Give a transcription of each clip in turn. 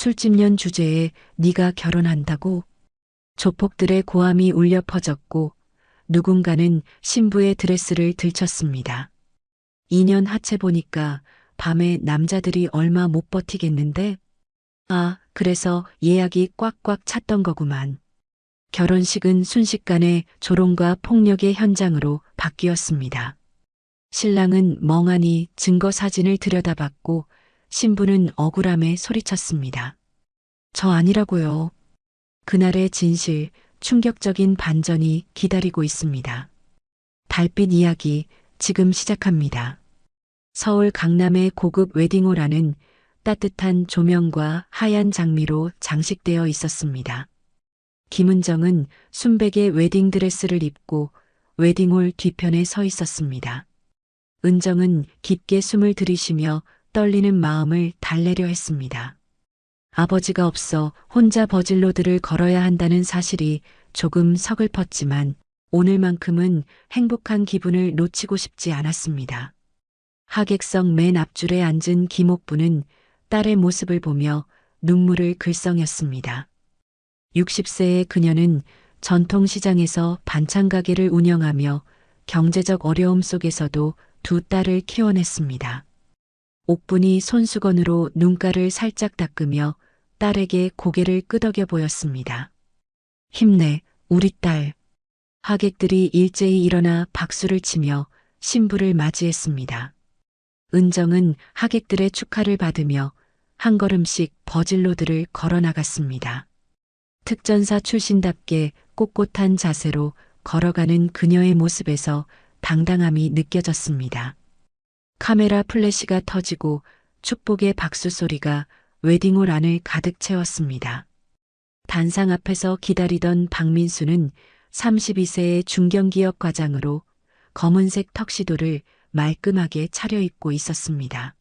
술집년 주제에 네가 결혼한다고? 조폭들의 고함이 울려 퍼졌고 누군가는 신부의 드레스를 들쳤습니다. 2년 하체 보니까 밤에 남자들이 얼마 못 버티겠는데? 아, 그래서 예약이 꽉꽉 찼던 거구만. 결혼식은 순식간에 조롱과 폭력의 현장으로 바뀌었습니다. 신랑은 멍하니 증거 사진을 들여다봤고 신부는 억울함에 소리쳤습니다. 저 아니라고요. 그날의 진실, 충격적인 반전이 기다리고 있습니다. 달빛 이야기 지금 시작합니다. 서울 강남의 고급 웨딩홀 안은 따뜻한 조명과 하얀 장미로 장식되어 있었습니다. 김은정은 순백의 웨딩드레스를 입고 웨딩홀 뒤편에 서 있었습니다. 은정은 깊게 숨을 들이쉬며 떨리는 마음을 달래려 했습니다. 아버지가 없어 혼자 버질로드를 걸어야 한다는 사실이 조금 서글펐지만 오늘만큼은 행복한 기분을 놓치고 싶지 않았습니다. 하객석 맨 앞줄에 앉은 김옥부는 딸의 모습을 보며 눈물을 글썽였습니다. 60세의 그녀는 전통시장에서 반찬 가게를 운영하며 경제적 어려움 속에서도 두 딸을 키워냈습니다. 옥분이 손수건으로 눈가를 살짝 닦으며 딸에게 고개를 끄덕여 보였습니다. 힘내, 우리 딸. 하객들이 일제히 일어나 박수를 치며 신부를 맞이했습니다. 은정은 하객들의 축하를 받으며 한 걸음씩 버질로드를 걸어 나갔습니다. 특전사 출신답게 꼿꼿한 자세로 걸어가는 그녀의 모습에서 당당함이 느껴졌습니다. 카메라 플래시가 터지고 축복의 박수 소리가 웨딩홀 안을 가득 채웠습니다. 단상 앞에서 기다리던 박민수는 32세의 중견기업 과장으로 검은색 턱시도를 말끔하게 차려입고 있었습니다.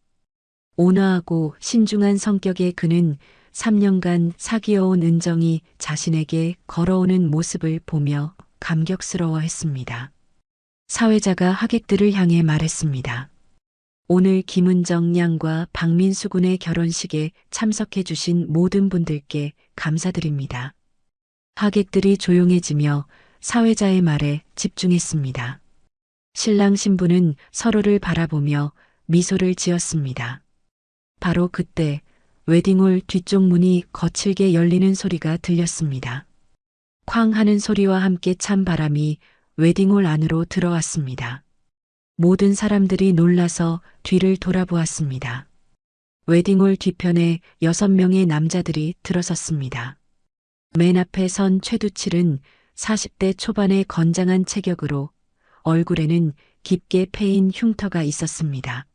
온화하고 신중한 성격의 그는 3년간 사귀어온 은정이 자신에게 걸어오는 모습을 보며 감격스러워했습니다. 사회자가 하객들을 향해 말했습니다. 오늘 김은정 양과 박민수 군의 결혼식에 참석해 주신 모든 분들께 감사드립니다. 하객들이 조용해지며 사회자의 말에 집중했습니다. 신랑 신부는 서로를 바라보며 미소를 지었습니다. 바로 그때 웨딩홀 뒤쪽 문이 거칠게 열리는 소리가 들렸습니다. 쾅 하는 소리와 함께 찬 바람이 웨딩홀 안으로 들어왔습니다. 모든 사람들이 놀라서 뒤를 돌아보았습니다. 웨딩홀 뒤편에 6명의 남자들이 들어섰습니다. 맨 앞에 선 최두칠은 40대 초반의 건장한 체격으로 얼굴에는 깊게 패인 흉터가 있었습니다.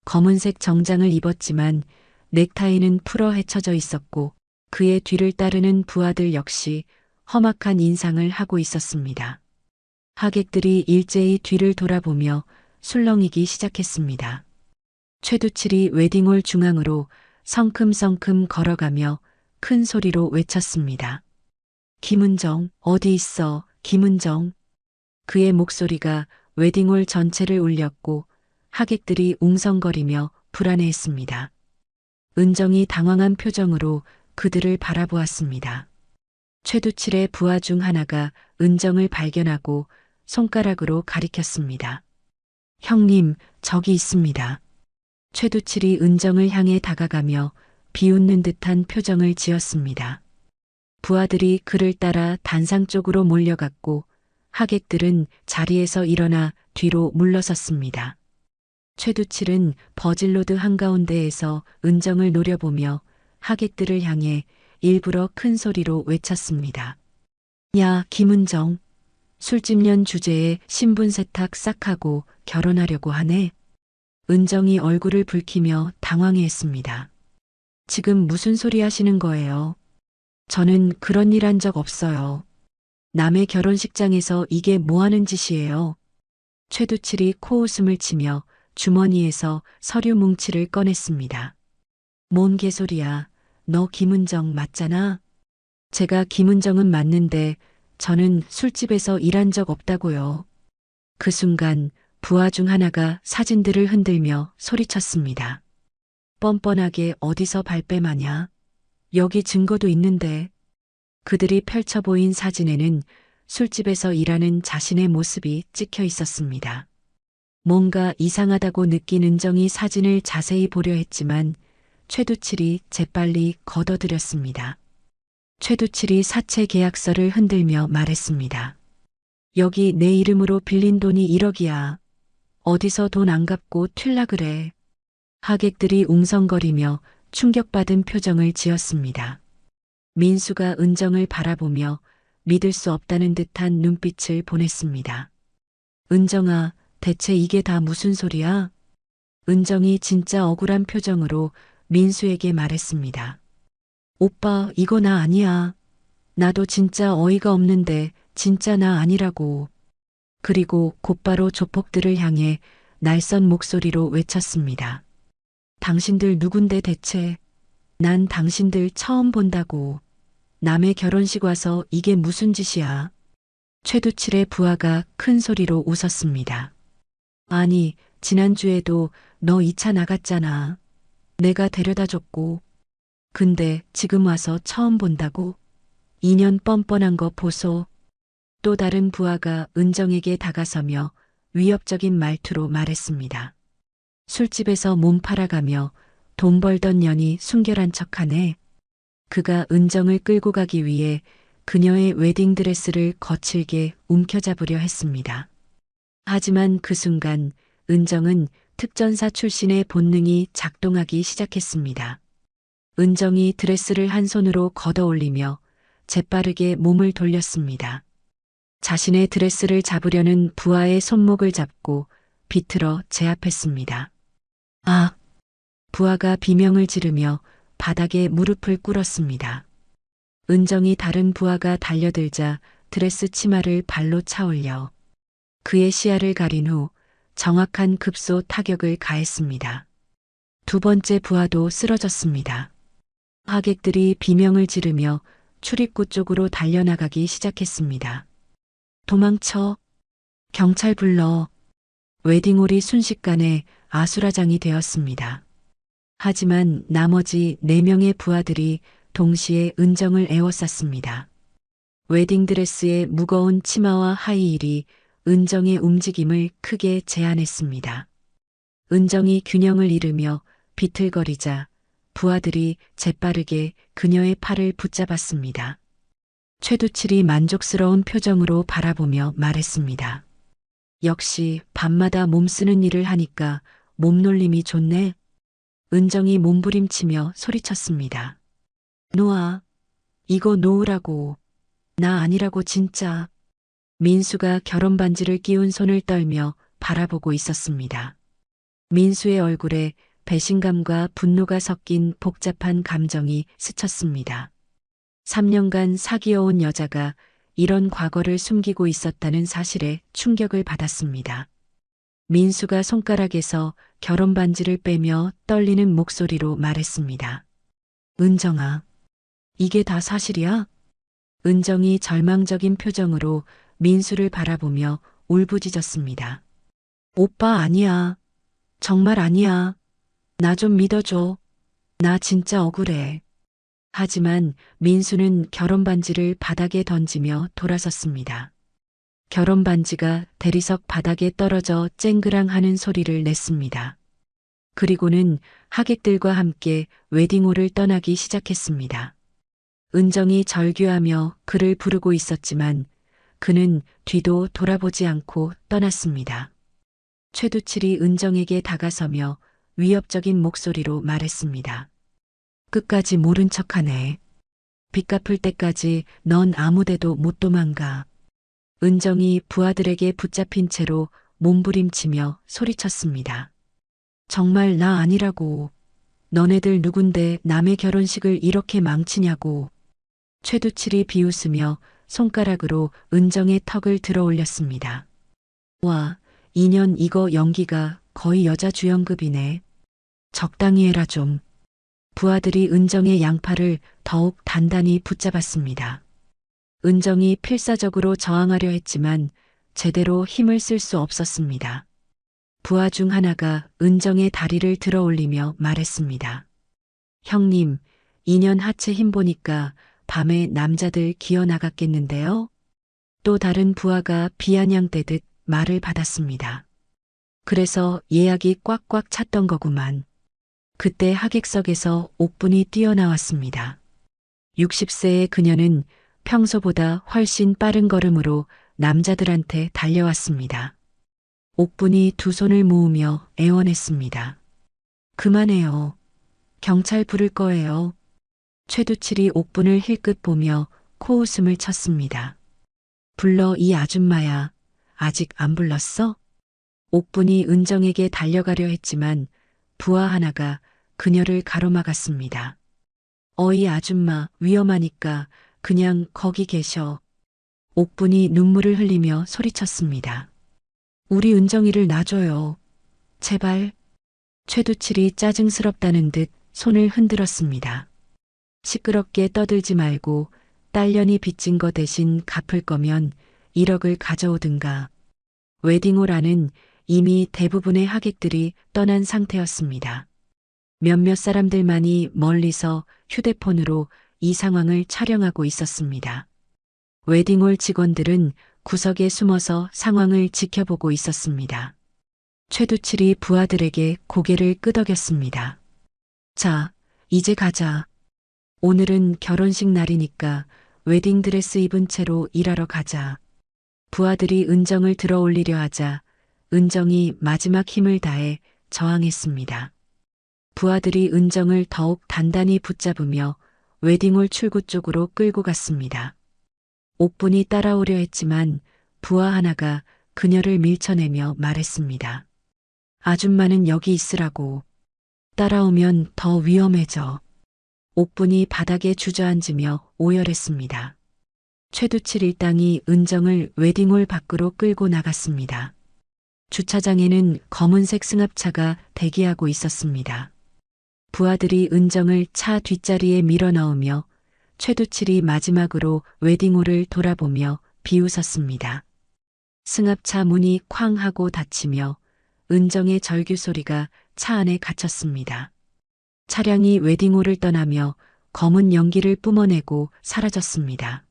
검은색 정장을 입었지만 넥타이는 풀어 헤쳐져 있었고 그의 뒤를 따르는 부하들 역시 험악한 인상을 하고 있었습니다. 하객들이 일제히 뒤를 돌아보며 술렁이기 시작했습니다. 최두칠이 웨딩홀 중앙으로 성큼성큼 걸어가며 큰 소리로 외쳤습니다. 김은정, 어디 있어, 김은정. 그의 목소리가 웨딩홀 전체를 울렸고 하객들이 웅성거리며 불안해했습니다. 은정이 당황한 표정으로 그들을 바라보았습니다. 최두칠의 부하 중 하나가 은정을 발견하고 손가락으로 가리켰습니다. 형님, 저기 있습니다. 최두칠이 은정을 향해 다가가며 비웃는 듯한 표정을 지었습니다. 부하들이 그를 따라 단상 쪽으로 몰려갔고 하객들은 자리에서 일어나 뒤로 물러섰습니다. 최두칠은 버질로드 한가운데에서 은정을 노려보며 하객들을 향해 일부러 큰 소리로 외쳤습니다. 야, 김은정. 술집년 주제에 신분 세탁 싹 하고 결혼하려고 하네. 은정이 얼굴을 붉히며 당황해했습니다. 지금 무슨 소리 하시는 거예요? 저는 그런 일 한 적 없어요. 남의 결혼식장에서 이게 뭐 하는 짓이에요? 최두칠이 코웃음을 치며 주머니에서 서류 뭉치를 꺼냈습니다. 뭔 개소리야. 너 김은정 맞잖아? 제가 김은정은 맞는데 저는 술집에서 일한 적 없다고요. 그 순간 부하 중 하나가 사진들을 흔들며 소리쳤습니다. 뻔뻔하게 어디서 발뺌하냐? 여기 증거도 있는데. 그들이 펼쳐 보인 사진에는 술집에서 일하는 자신의 모습이 찍혀 있었습니다. 뭔가 이상하다고 느낀 은정이 사진을 자세히 보려 했지만 최두칠이 재빨리 걷어들였습니다. 최두칠이 사채 계약서를 흔들며 말했습니다. 여기 내 이름으로 빌린 돈이 1억이야. 어디서 돈 안 갚고 튈라 그래. 하객들이 웅성거리며 충격받은 표정을 지었습니다. 민수가 은정을 바라보며 믿을 수 없다는 듯한 눈빛을 보냈습니다. 은정아, 대체 이게 다 무슨 소리야? 은정이 진짜 억울한 표정으로 민수에게 말했습니다. 오빠, 이거 나 아니야. 나도 진짜 어이가 없는데 진짜 나 아니라고. 그리고 곧바로 조폭들을 향해 날선 목소리로 외쳤습니다. 당신들 누군데 대체? 난 당신들 처음 본다고. 남의 결혼식 와서 이게 무슨 짓이야? 최두칠의 부하가 큰 소리로 웃었습니다. 아니, 지난주에도 너 2차 나갔잖아. 내가 데려다 줬고. 근데 지금 와서 처음 본다고? 인연 뻔뻔한 거 보소. 또 다른 부하가 은정에게 다가서며 위협적인 말투로 말했습니다. 술집에서 몸 팔아가며 돈 벌던 년이 순결한 척하네. 그가 은정을 끌고 가기 위해 그녀의 웨딩드레스를 거칠게 움켜잡으려 했습니다. 하지만 그 순간 은정은 특전사 출신의 본능이 작동하기 시작했습니다. 은정이 드레스를 한 손으로 걷어 올리며 재빠르게 몸을 돌렸습니다. 자신의 드레스를 잡으려는 부하의 손목을 잡고 비틀어 제압했습니다. 아! 부하가 비명을 지르며 바닥에 무릎을 꿇었습니다. 은정이 다른 부하가 달려들자 드레스 치마를 발로 차올려 그의 시야를 가린 후 정확한 급소 타격을 가했습니다. 두 번째 부하도 쓰러졌습니다. 하객들이 비명을 지르며 출입구 쪽으로 달려나가기 시작했습니다. 도망쳐. 경찰 불러. 웨딩홀이 순식간에 아수라장이 되었습니다. 하지만 나머지 4명의 부하들이 동시에 은정을 에워쌌습니다. 웨딩드레스의 무거운 치마와 하이힐이 은정의 움직임을 크게 제한했습니다. 은정이 균형을 잃으며 비틀거리자 부하들이 재빠르게 그녀의 팔을 붙잡았습니다. 최두칠이 만족스러운 표정으로 바라보며 말했습니다. 역시 밤마다 몸쓰는 일을 하니까 몸놀림이 좋네. 은정이 몸부림치며 소리쳤습니다. 놓아. 이거 놓으라고. 나 아니라고 진짜. 민수가 결혼 반지를 끼운 손을 떨며 바라보고 있었습니다. 민수의 얼굴에 배신감과 분노가 섞인 복잡한 감정이 스쳤습니다. 3년간 사귀어온 여자가 이런 과거를 숨기고 있었다는 사실에 충격을 받았습니다. 민수가 손가락에서 결혼 반지를 빼며 떨리는 목소리로 말했습니다. 은정아, 이게 다 사실이야? 은정이 절망적인 표정으로 민수를 바라보며 울부짖었습니다. 오빠 아니야. 정말 아니야. 나 좀 믿어줘. 나 진짜 억울해. 하지만 민수는 결혼 반지를 바닥에 던지며 돌아섰습니다. 결혼 반지가 대리석 바닥에 떨어져 쨍그랑 하는 소리를 냈습니다. 그리고는 하객들과 함께 웨딩홀을 떠나기 시작했습니다. 은정이 절규하며 그를 부르고 있었지만 그는 뒤도 돌아보지 않고 떠났습니다. 최두칠이 은정에게 다가서며 위협적인 목소리로 말했습니다. 끝까지 모른 척하네. 빚 갚을 때까지 넌 아무데도 못 도망가. 은정이 부하들에게 붙잡힌 채로 몸부림치며 소리쳤습니다. 정말 나 아니라고. 너네들 누군데 남의 결혼식을 이렇게 망치냐고. 최두칠이 비웃으며 손가락으로 은정의 턱을 들어 올렸습니다. 와, 2년 이거 연기가 거의 여자 주연급이네. 적당히 해라 좀. 부하들이 은정의 양팔을 더욱 단단히 붙잡았습니다. 은정이 필사적으로 저항하려 했지만 제대로 힘을 쓸 수 없었습니다. 부하 중 하나가 은정의 다리를 들어 올리며 말했습니다. 형님, 2년 하체 힘 보니까 밤에 남자들 기어 나갔겠는데요. 또 다른 부하가 비아냥대듯 말을 받았습니다. 그래서 예약이 꽉꽉 찼던 거구만. 그때 하객석에서 옥분이 뛰어나왔습니다. 60세의 그녀는 평소보다 훨씬 빠른 걸음으로 남자들한테 달려왔습니다. 옥분이 두 손을 모으며 애원했습니다. 그만해요. 경찰 부를 거예요. 최두칠이 옥분을 힐끗 보며 코웃음을 쳤습니다. 불러 이 아줌마야. 아직 안 불렀어? 옥분이 은정에게 달려가려 했지만 부하 하나가 그녀를 가로막았습니다. 어이 아줌마 위험하니까 그냥 거기 계셔. 옥분이 눈물을 흘리며 소리쳤습니다. 우리 은정이를 놔줘요. 제발. 최두칠이 짜증스럽다는 듯 손을 흔들었습니다. 시끄럽게 떠들지 말고 딸년이 빚진 거 대신 갚을 거면 1억을 가져오든가. 웨딩홀 안은 이미 대부분의 하객들이 떠난 상태였습니다. 몇몇 사람들만이 멀리서 휴대폰으로 이 상황을 촬영하고 있었습니다. 웨딩홀 직원들은 구석에 숨어서 상황을 지켜보고 있었습니다. 최두칠이 부하들에게 고개를 끄덕였습니다. 자, 이제 가자. 오늘은 결혼식 날이니까 웨딩드레스 입은 채로 일하러 가자. 부하들이 은정을 들어 올리려 하자 은정이 마지막 힘을 다해 저항했습니다. 부하들이 은정을 더욱 단단히 붙잡으며 웨딩홀 출구 쪽으로 끌고 갔습니다. 옥분이 따라오려 했지만 부하 하나가 그녀를 밀쳐내며 말했습니다. 아줌마는 여기 있으라고. 따라오면 더 위험해져. 옥분이 바닥에 주저앉으며 오열했습니다. 최두칠 일당이 은정을 웨딩홀 밖으로 끌고 나갔습니다. 주차장에는 검은색 승합차가 대기하고 있었습니다. 부하들이 은정을 차 뒷자리에 밀어넣으며 최두칠이 마지막으로 웨딩홀을 돌아보며 비웃었습니다. 승합차 문이 쾅 하고 닫히며 은정의 절규 소리가 차 안에 갇혔습니다. 차량이 웨딩홀을 떠나며 검은 연기를 뿜어내고 사라졌습니다.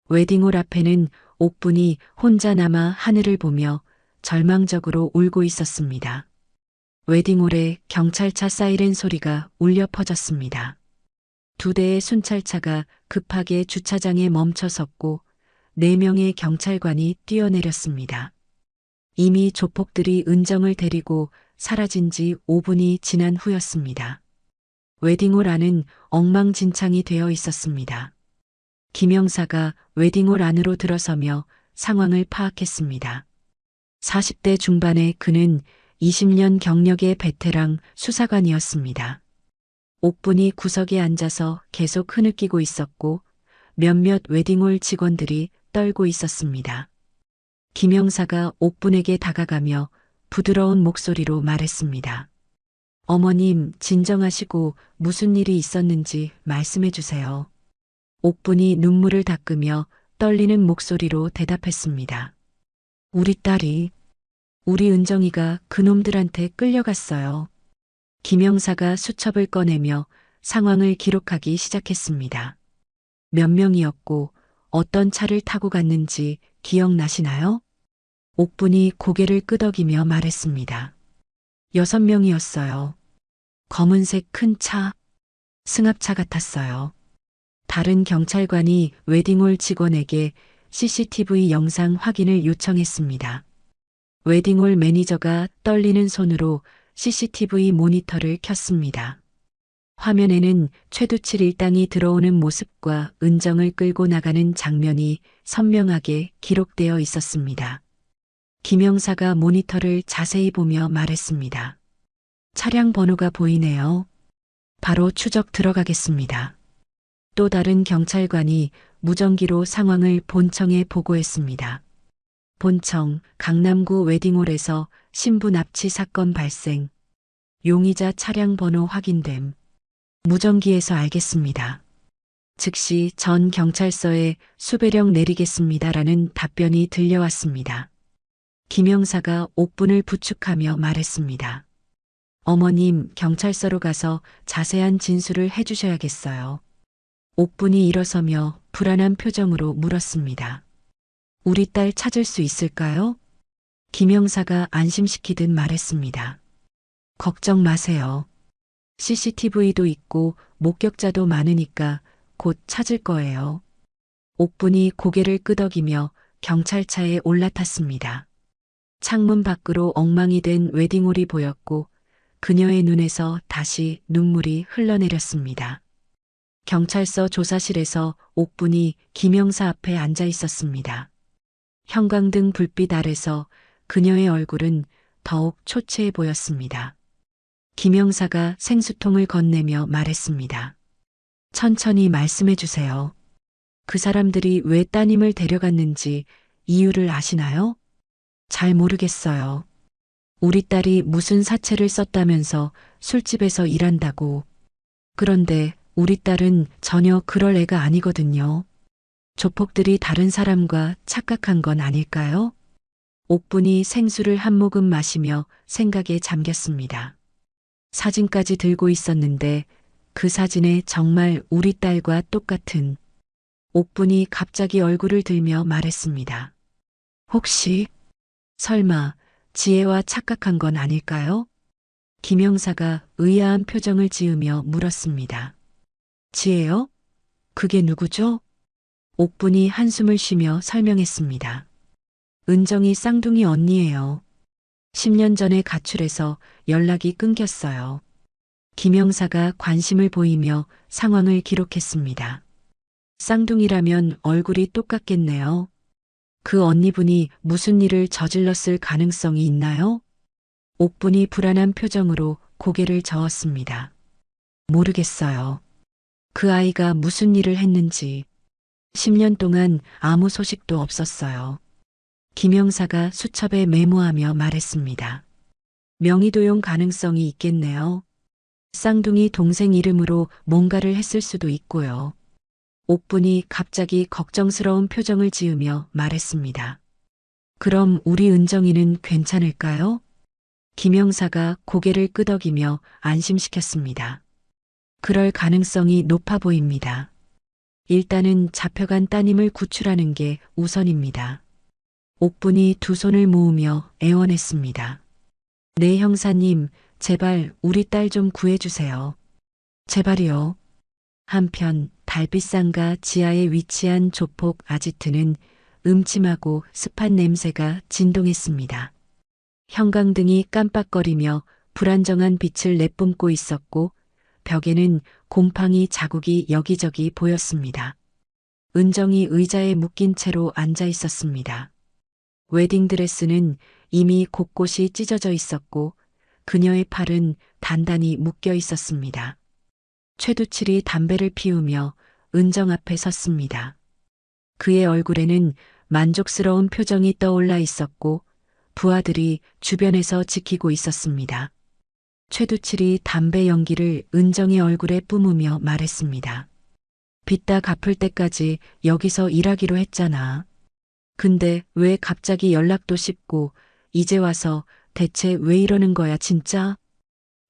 웨딩홀 앞에는 옥분이 혼자 남아 하늘을 보며 절망적으로 울고 있었습니다. 웨딩홀에 경찰차 사이렌 소리가 울려 퍼졌습니다. 2대의 순찰차가 급하게 주차장에 멈춰 섰고 4명의 경찰관이 뛰어내렸습니다. 이미 조폭들이 은정을 데리고 사라진 지 5분이 지난 후였습니다. 웨딩홀 안은 엉망진창이 되어 있었습니다. 김영사가 웨딩홀 안으로 들어서며 상황을 파악했습니다. 40대 중반의 그는 20년 경력의 베테랑 수사관이었습니다. 옥분이 구석에 앉아서 계속 흐느끼고 있었고 몇몇 웨딩홀 직원들이 떨고 있었습니다. 김영사가 옥분에게 다가가며 부드러운 목소리로 말했습니다. 어머님, 진정하시고 무슨 일이 있었는지 말씀해 주세요. 옥분이 눈물을 닦으며 떨리는 목소리로 대답했습니다. 우리 딸이, 우리 은정이가 그놈들한테 끌려갔어요. 김영사가 수첩을 꺼내며 상황을 기록하기 시작했습니다. 몇 명이었고 어떤 차를 타고 갔는지 기억나시나요? 옥분이 고개를 끄덕이며 말했습니다. 6명이었어요. 검은색 큰 차, 승합차 같았어요. 다른 경찰관이 웨딩홀 직원에게 CCTV 영상 확인을 요청했습니다. 웨딩홀 매니저가 떨리는 손으로 CCTV 모니터를 켰습니다. 화면에는 최두칠 일당이 들어오는 모습과 은정을 끌고 나가는 장면이 선명하게 기록되어 있었습니다. 김영사가 모니터를 자세히 보며 말했습니다. 차량 번호가 보이네요. 바로 추적 들어가겠습니다. 또 다른 경찰관이 무전기로 상황을 본청에 보고했습니다. 본청, 강남구 웨딩홀에서 신부 납치 사건 발생. 용의자 차량 번호 확인됨. 무전기에서 알겠습니다. 즉시 전 경찰서에 수배령 내리겠습니다라는 답변이 들려왔습니다. 김영사가 옥분을 부축하며 말했습니다. 어머님, 경찰서로 가서 자세한 진술을 해주셔야겠어요. 옥분이 일어서며 불안한 표정으로 물었습니다. 우리 딸 찾을 수 있을까요? 김 형사가 안심시키듯 말했습니다. 걱정 마세요. CCTV도 있고 목격자도 많으니까 곧 찾을 거예요. 옥분이 고개를 끄덕이며 경찰차에 올라탔습니다. 창문 밖으로 엉망이 된 웨딩홀이 보였고 그녀의 눈에서 다시 눈물이 흘러내렸습니다. 경찰서 조사실에서 옥분이 김 형사 앞에 앉아 있었습니다. 형광등 불빛 아래서 그녀의 얼굴은 더욱 초췌해 보였습니다. 김 형사가 생수통을 건네며 말했습니다. 천천히 말씀해 주세요. 그 사람들이 왜 따님을 데려갔는지 이유를 아시나요? 잘 모르겠어요. 우리 딸이 무슨 사채를 썼다면서 술집에서 일한다고. 그런데 우리 딸은 전혀 그럴 애가 아니거든요. 조폭들이 다른 사람과 착각한 건 아닐까요? 옥분이 생수를 한 모금 마시며 생각에 잠겼습니다. 사진까지 들고 있었는데 그 사진에 정말 우리 딸과 똑같은. 옥분이 갑자기 얼굴을 들며 말했습니다. 혹시 설마 지혜와 착각한 건 아닐까요? 김 형사가 의아한 표정을 지으며 물었습니다. 지혜요? 그게 누구죠? 옥분이 한숨을 쉬며 설명했습니다. 은정이 쌍둥이 언니예요. 10년 전에 가출해서 연락이 끊겼어요. 김 형사가 관심을 보이며 상황을 기록했습니다. 쌍둥이라면 얼굴이 똑같겠네요. 그 언니분이 무슨 일을 저질렀을 가능성이 있나요? 옥분이 불안한 표정으로 고개를 저었습니다. 모르겠어요. 그 아이가 무슨 일을 했는지 10년 동안 아무 소식도 없었어요. 김 형사가 수첩에 메모하며 말했습니다. 명의도용 가능성이 있겠네요. 쌍둥이 동생 이름으로 뭔가를 했을 수도 있고요. 옥분이 갑자기 걱정스러운 표정을 지으며 말했습니다. 그럼 우리 은정이는 괜찮을까요? 김 형사가 고개를 끄덕이며 안심시켰습니다. 그럴 가능성이 높아 보입니다. 일단은 잡혀간 따님을 구출하는 게 우선입니다. 옥분이 두 손을 모으며 애원했습니다. 네 형사님, 제발 우리 딸 좀 구해주세요. 제발이요. 한편 달빛상가 지하에 위치한 조폭 아지트는 음침하고 습한 냄새가 진동했습니다. 형광등이 깜빡거리며 불안정한 빛을 내뿜고 있었고 벽에는 곰팡이 자국이 여기저기 보였습니다. 은정이 의자에 묶인 채로 앉아 있었습니다. 웨딩드레스는 이미 곳곳이 찢어져 있었고 그녀의 팔은 단단히 묶여 있었습니다. 최두칠이 담배를 피우며 은정 앞에 섰습니다. 그의 얼굴에는 만족스러운 표정이 떠올라 있었고 부하들이 주변에서 지키고 있었습니다. 최두칠이 담배 연기를 은정의 얼굴에 뿜으며 말했습니다. 빚다 갚을 때까지 여기서 일하기로 했잖아. 근데 왜 갑자기 연락도 씹고 이제 와서 대체 왜 이러는 거야 진짜?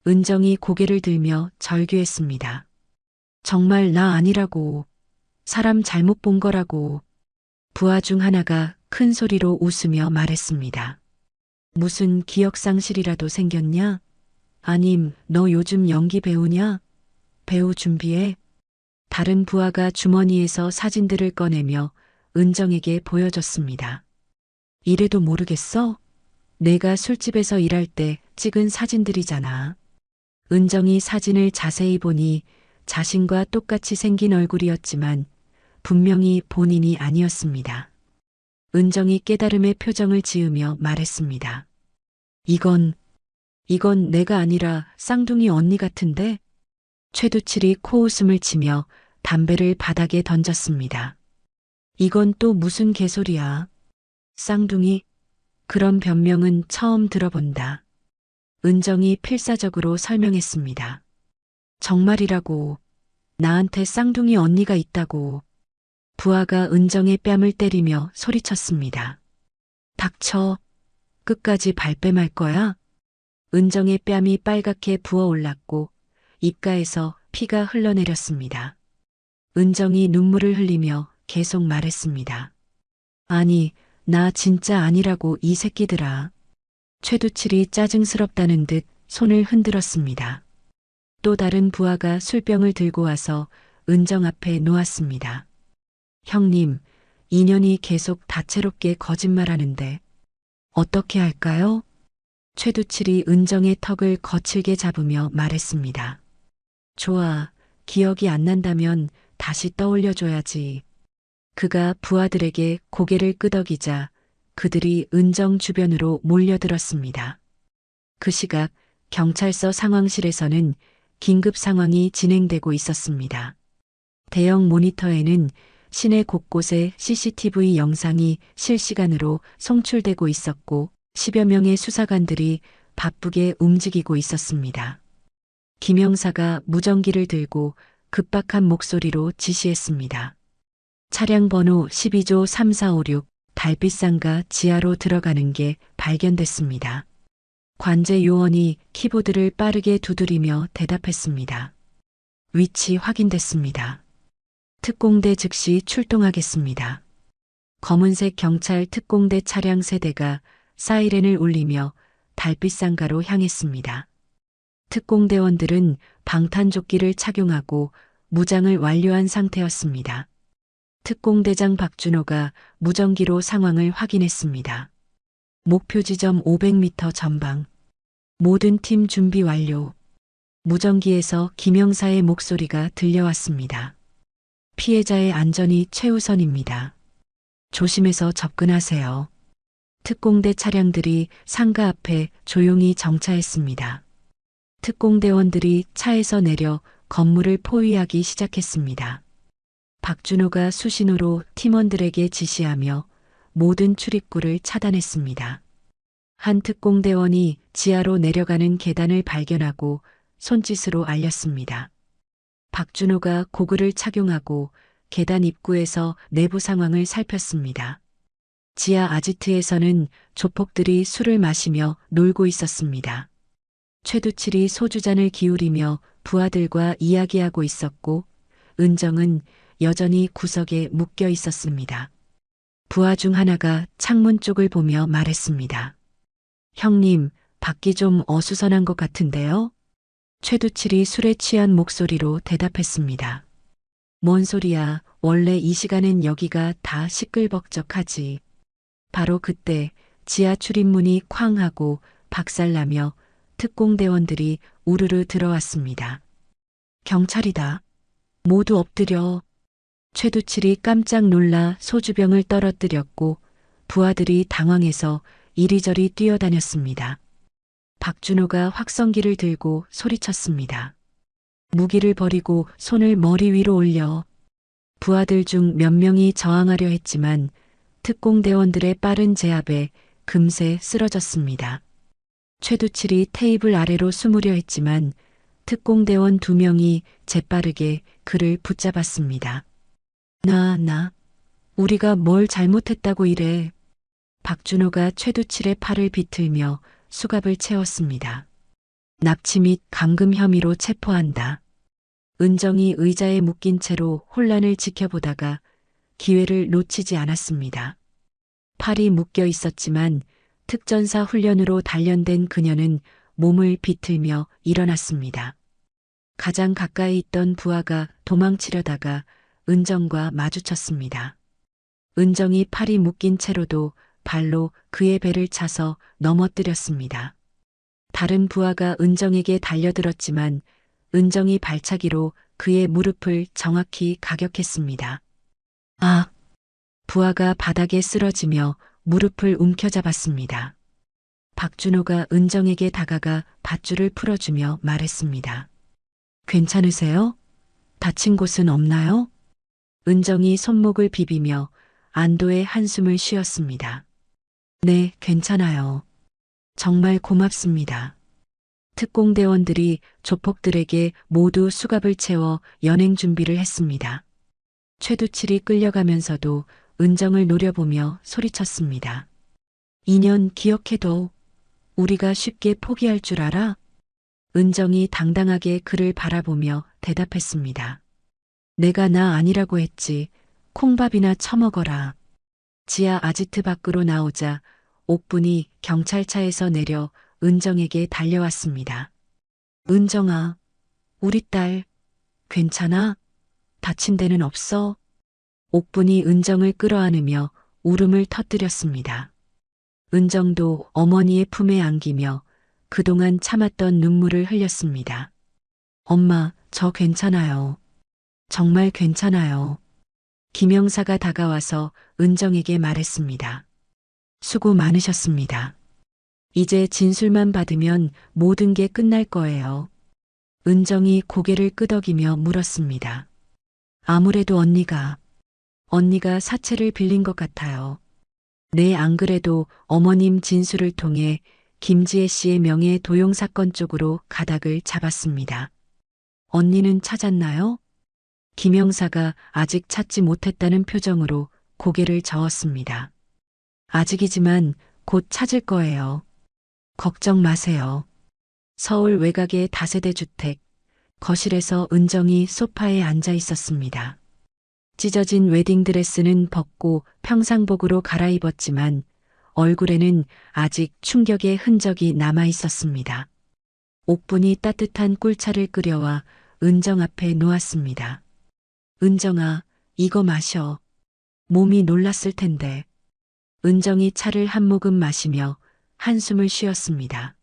은정이 고개를 들며 절규했습니다. 정말 나 아니라고. 사람 잘못 본 거라고. 부하 중 하나가 큰 소리로 웃으며 말했습니다. 무슨 기억상실이라도 생겼냐? 아님 너 요즘 연기 배우냐? 배우 준비해? 다른 부하가 주머니에서 사진들을 꺼내며 은정에게 보여줬습니다. 이래도 모르겠어? 내가 술집에서 일할 때 찍은 사진들이잖아. 은정이 사진을 자세히 보니 자신과 똑같이 생긴 얼굴이었지만 분명히 본인이 아니었습니다. 은정이 깨달음의 표정을 지으며 말했습니다. 이건 내가 아니라 쌍둥이 언니 같은데? 최두칠이 코웃음을 치며 담배를 바닥에 던졌습니다. 이건 또 무슨 개소리야. 쌍둥이? 그런 변명은 처음 들어본다. 은정이 필사적으로 설명했습니다. 정말이라고. 나한테 쌍둥이 언니가 있다고. 부하가 은정의 뺨을 때리며 소리쳤습니다. 닥쳐. 끝까지 발뺌할 거야? 은정의 뺨이 빨갛게 부어올랐고 입가에서 피가 흘러내렸습니다. 은정이 눈물을 흘리며 계속 말했습니다. 아니, 나 진짜 아니라고 이 새끼들아. 최두칠이 짜증스럽다는 듯 손을 흔들었습니다. 또 다른 부하가 술병을 들고 와서 은정 앞에 놓았습니다. 형님, 인연이 계속 다채롭게 거짓말하는데 어떻게 할까요? 최두칠이 은정의 턱을 거칠게 잡으며 말했습니다. 좋아, 기억이 안 난다면 다시 떠올려줘야지. 그가 부하들에게 고개를 끄덕이자 그들이 은정 주변으로 몰려들었습니다. 그 시각 경찰서 상황실에서는 긴급 상황이 진행되고 있었습니다. 대형 모니터에는 시내 곳곳에 CCTV 영상이 실시간으로 송출되고 있었고 10여 명의 수사관들이 바쁘게 움직이고 있었습니다. 김 형사가 무전기를 들고 급박한 목소리로 지시했습니다. 차량 번호 12조 3456 달빛상가 지하로 들어가는 게 발견됐습니다. 관제 요원이 키보드를 빠르게 두드리며 대답했습니다. 위치 확인됐습니다. 특공대 즉시 출동하겠습니다. 검은색 경찰 특공대 차량 세대가 사이렌을 울리며 달빛상가로 향했습니다. 특공대원들은 방탄조끼를 착용하고 무장을 완료한 상태였습니다. 특공대장 박준호가 무전기로 상황을 확인했습니다. 목표 지점 500m 전방. 모든 팀 준비 완료. 무전기에서 김 형사의 목소리가 들려왔습니다. 피해자의 안전이 최우선입니다. 조심해서 접근하세요. 특공대 차량들이 상가 앞에 조용히 정차했습니다. 특공대원들이 차에서 내려 건물을 포위하기 시작했습니다. 박준호가 수신호로 팀원들에게 지시하며 모든 출입구를 차단했습니다. 한 특공대원이 지하로 내려가는 계단을 발견하고 손짓으로 알렸습니다. 박준호가 고글을 착용하고 계단 입구에서 내부 상황을 살폈습니다. 지하 아지트에서는 조폭들이 술을 마시며 놀고 있었습니다. 최두칠이 소주잔을 기울이며 부하들과 이야기하고 있었고 은정은 여전히 구석에 묶여 있었습니다. 부하 중 하나가 창문 쪽을 보며 말했습니다. 형님, 밖이 좀 어수선한 것 같은데요? 최두칠이 술에 취한 목소리로 대답했습니다. 뭔 소리야, 원래 이 시간엔 여기가 다 시끌벅적하지. 바로 그때 지하 출입문이 쾅 하고 박살나며 특공대원들이 우르르 들어왔습니다. 경찰이다. 모두 엎드려. 최두칠이 깜짝 놀라 소주병을 떨어뜨렸고 부하들이 당황해서 이리저리 뛰어다녔습니다. 박준호가 확성기를 들고 소리쳤습니다. 무기를 버리고 손을 머리 위로 올려. 부하들 중 몇 명이 저항하려 했지만 특공대원들의 빠른 제압에 금세 쓰러졌습니다. 최두칠이 테이블 아래로 숨으려 했지만 특공대원 2명이 재빠르게 그를 붙잡았습니다. 우리가 뭘 잘못했다고 이래. 박준호가 최두칠의 팔을 비틀며 수갑을 채웠습니다. 납치 및 감금 혐의로 체포한다. 은정이 의자에 묶인 채로 혼란을 지켜보다가 기회를 놓치지 않았습니다. 팔이 묶여 있었지만 특전사 훈련으로 단련된 그녀는 몸을 비틀며 일어났습니다. 가장 가까이 있던 부하가 도망치려다가 은정과 마주쳤습니다. 은정이 팔이 묶인 채로도 발로 그의 배를 차서 넘어뜨렸습니다. 다른 부하가 은정에게 달려들었지만 은정이 발차기로 그의 무릎을 정확히 가격했습니다. 아! 부하가 바닥에 쓰러지며 무릎을 움켜잡았습니다. 박준호가 은정에게 다가가 밧줄을 풀어주며 말했습니다. 괜찮으세요? 다친 곳은 없나요? 은정이 손목을 비비며 안도의 한숨을 쉬었습니다. 네, 괜찮아요. 정말 고맙습니다. 특공대원들이 조폭들에게 모두 수갑을 채워 연행 준비를 했습니다. 최두칠이 끌려가면서도 은정을 노려보며 소리쳤습니다. 2년 기억해둬. 우리가 쉽게 포기할 줄 알아? 은정이 당당하게 그를 바라보며 대답했습니다. 내가 나 아니라고 했지. 콩밥이나 처먹어라. 지하 아지트 밖으로 나오자 옥분이 경찰차에서 내려 은정에게 달려왔습니다. 은정아, 우리 딸, 괜찮아? 다친 데는 없어? 옥분이 은정을 끌어안으며 울음을 터뜨렸습니다. 은정도 어머니의 품에 안기며 그동안 참았던 눈물을 흘렸습니다. 엄마, 저 괜찮아요. 정말 괜찮아요. 김영사가 다가와서 은정에게 말했습니다. 수고 많으셨습니다. 이제 진술만 받으면 모든 게 끝날 거예요. 은정이 고개를 끄덕이며 물었습니다. 아무래도 언니가 사채를 빌린 것 같아요. 네, 안 그래도 어머님 진술을 통해 김지혜 씨의 명예 도용 사건 쪽으로 가닥을 잡았습니다. 언니는 찾았나요? 김영사가 아직 찾지 못했다는 표정으로 고개를 저었습니다. 아직이지만 곧 찾을 거예요. 걱정 마세요. 서울 외곽의 다세대 주택, 거실에서 은정이 소파에 앉아 있었습니다. 찢어진 웨딩드레스는 벗고 평상복으로 갈아입었지만 얼굴에는 아직 충격의 흔적이 남아 있었습니다. 옥분이 따뜻한 꿀차를 끓여와 은정 앞에 놓았습니다. 은정아, 이거 마셔. 몸이 놀랐을 텐데. 은정이 차를 한 모금 마시며 한숨을 쉬었습니다.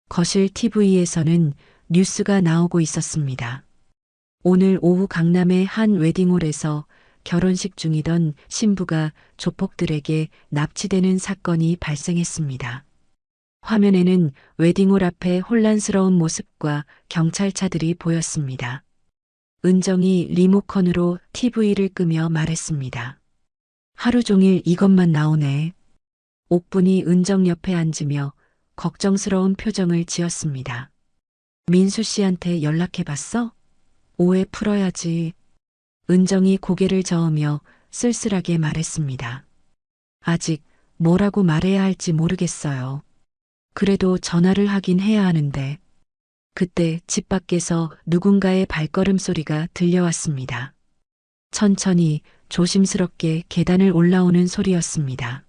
거실 TV에서는 뉴스가 나오고 있었습니다. 오늘 오후 강남의 한 웨딩홀에서 결혼식 중이던 신부가 조폭들에게 납치되는 사건이 발생했습니다. 화면에는 웨딩홀 앞에 혼란스러운 모습과 경찰차들이 보였습니다. 은정이 리모컨으로 TV를 끄며 말했습니다. 하루 종일 이것만 나오네. 옥분이 은정 옆에 앉으며 걱정스러운 표정을 지었습니다. 민수 씨한테 연락해봤어? 오해 풀어야지. 은정이 고개를 저으며 쓸쓸하게 말했습니다. 아직 뭐라고 말해야 할지 모르겠어요. 그래도 전화를 하긴 해야 하는데. 그때 집 밖에서 누군가의 발걸음 소리가 들려왔습니다. 천천히 조심스럽게 계단을 올라오는 소리였습니다.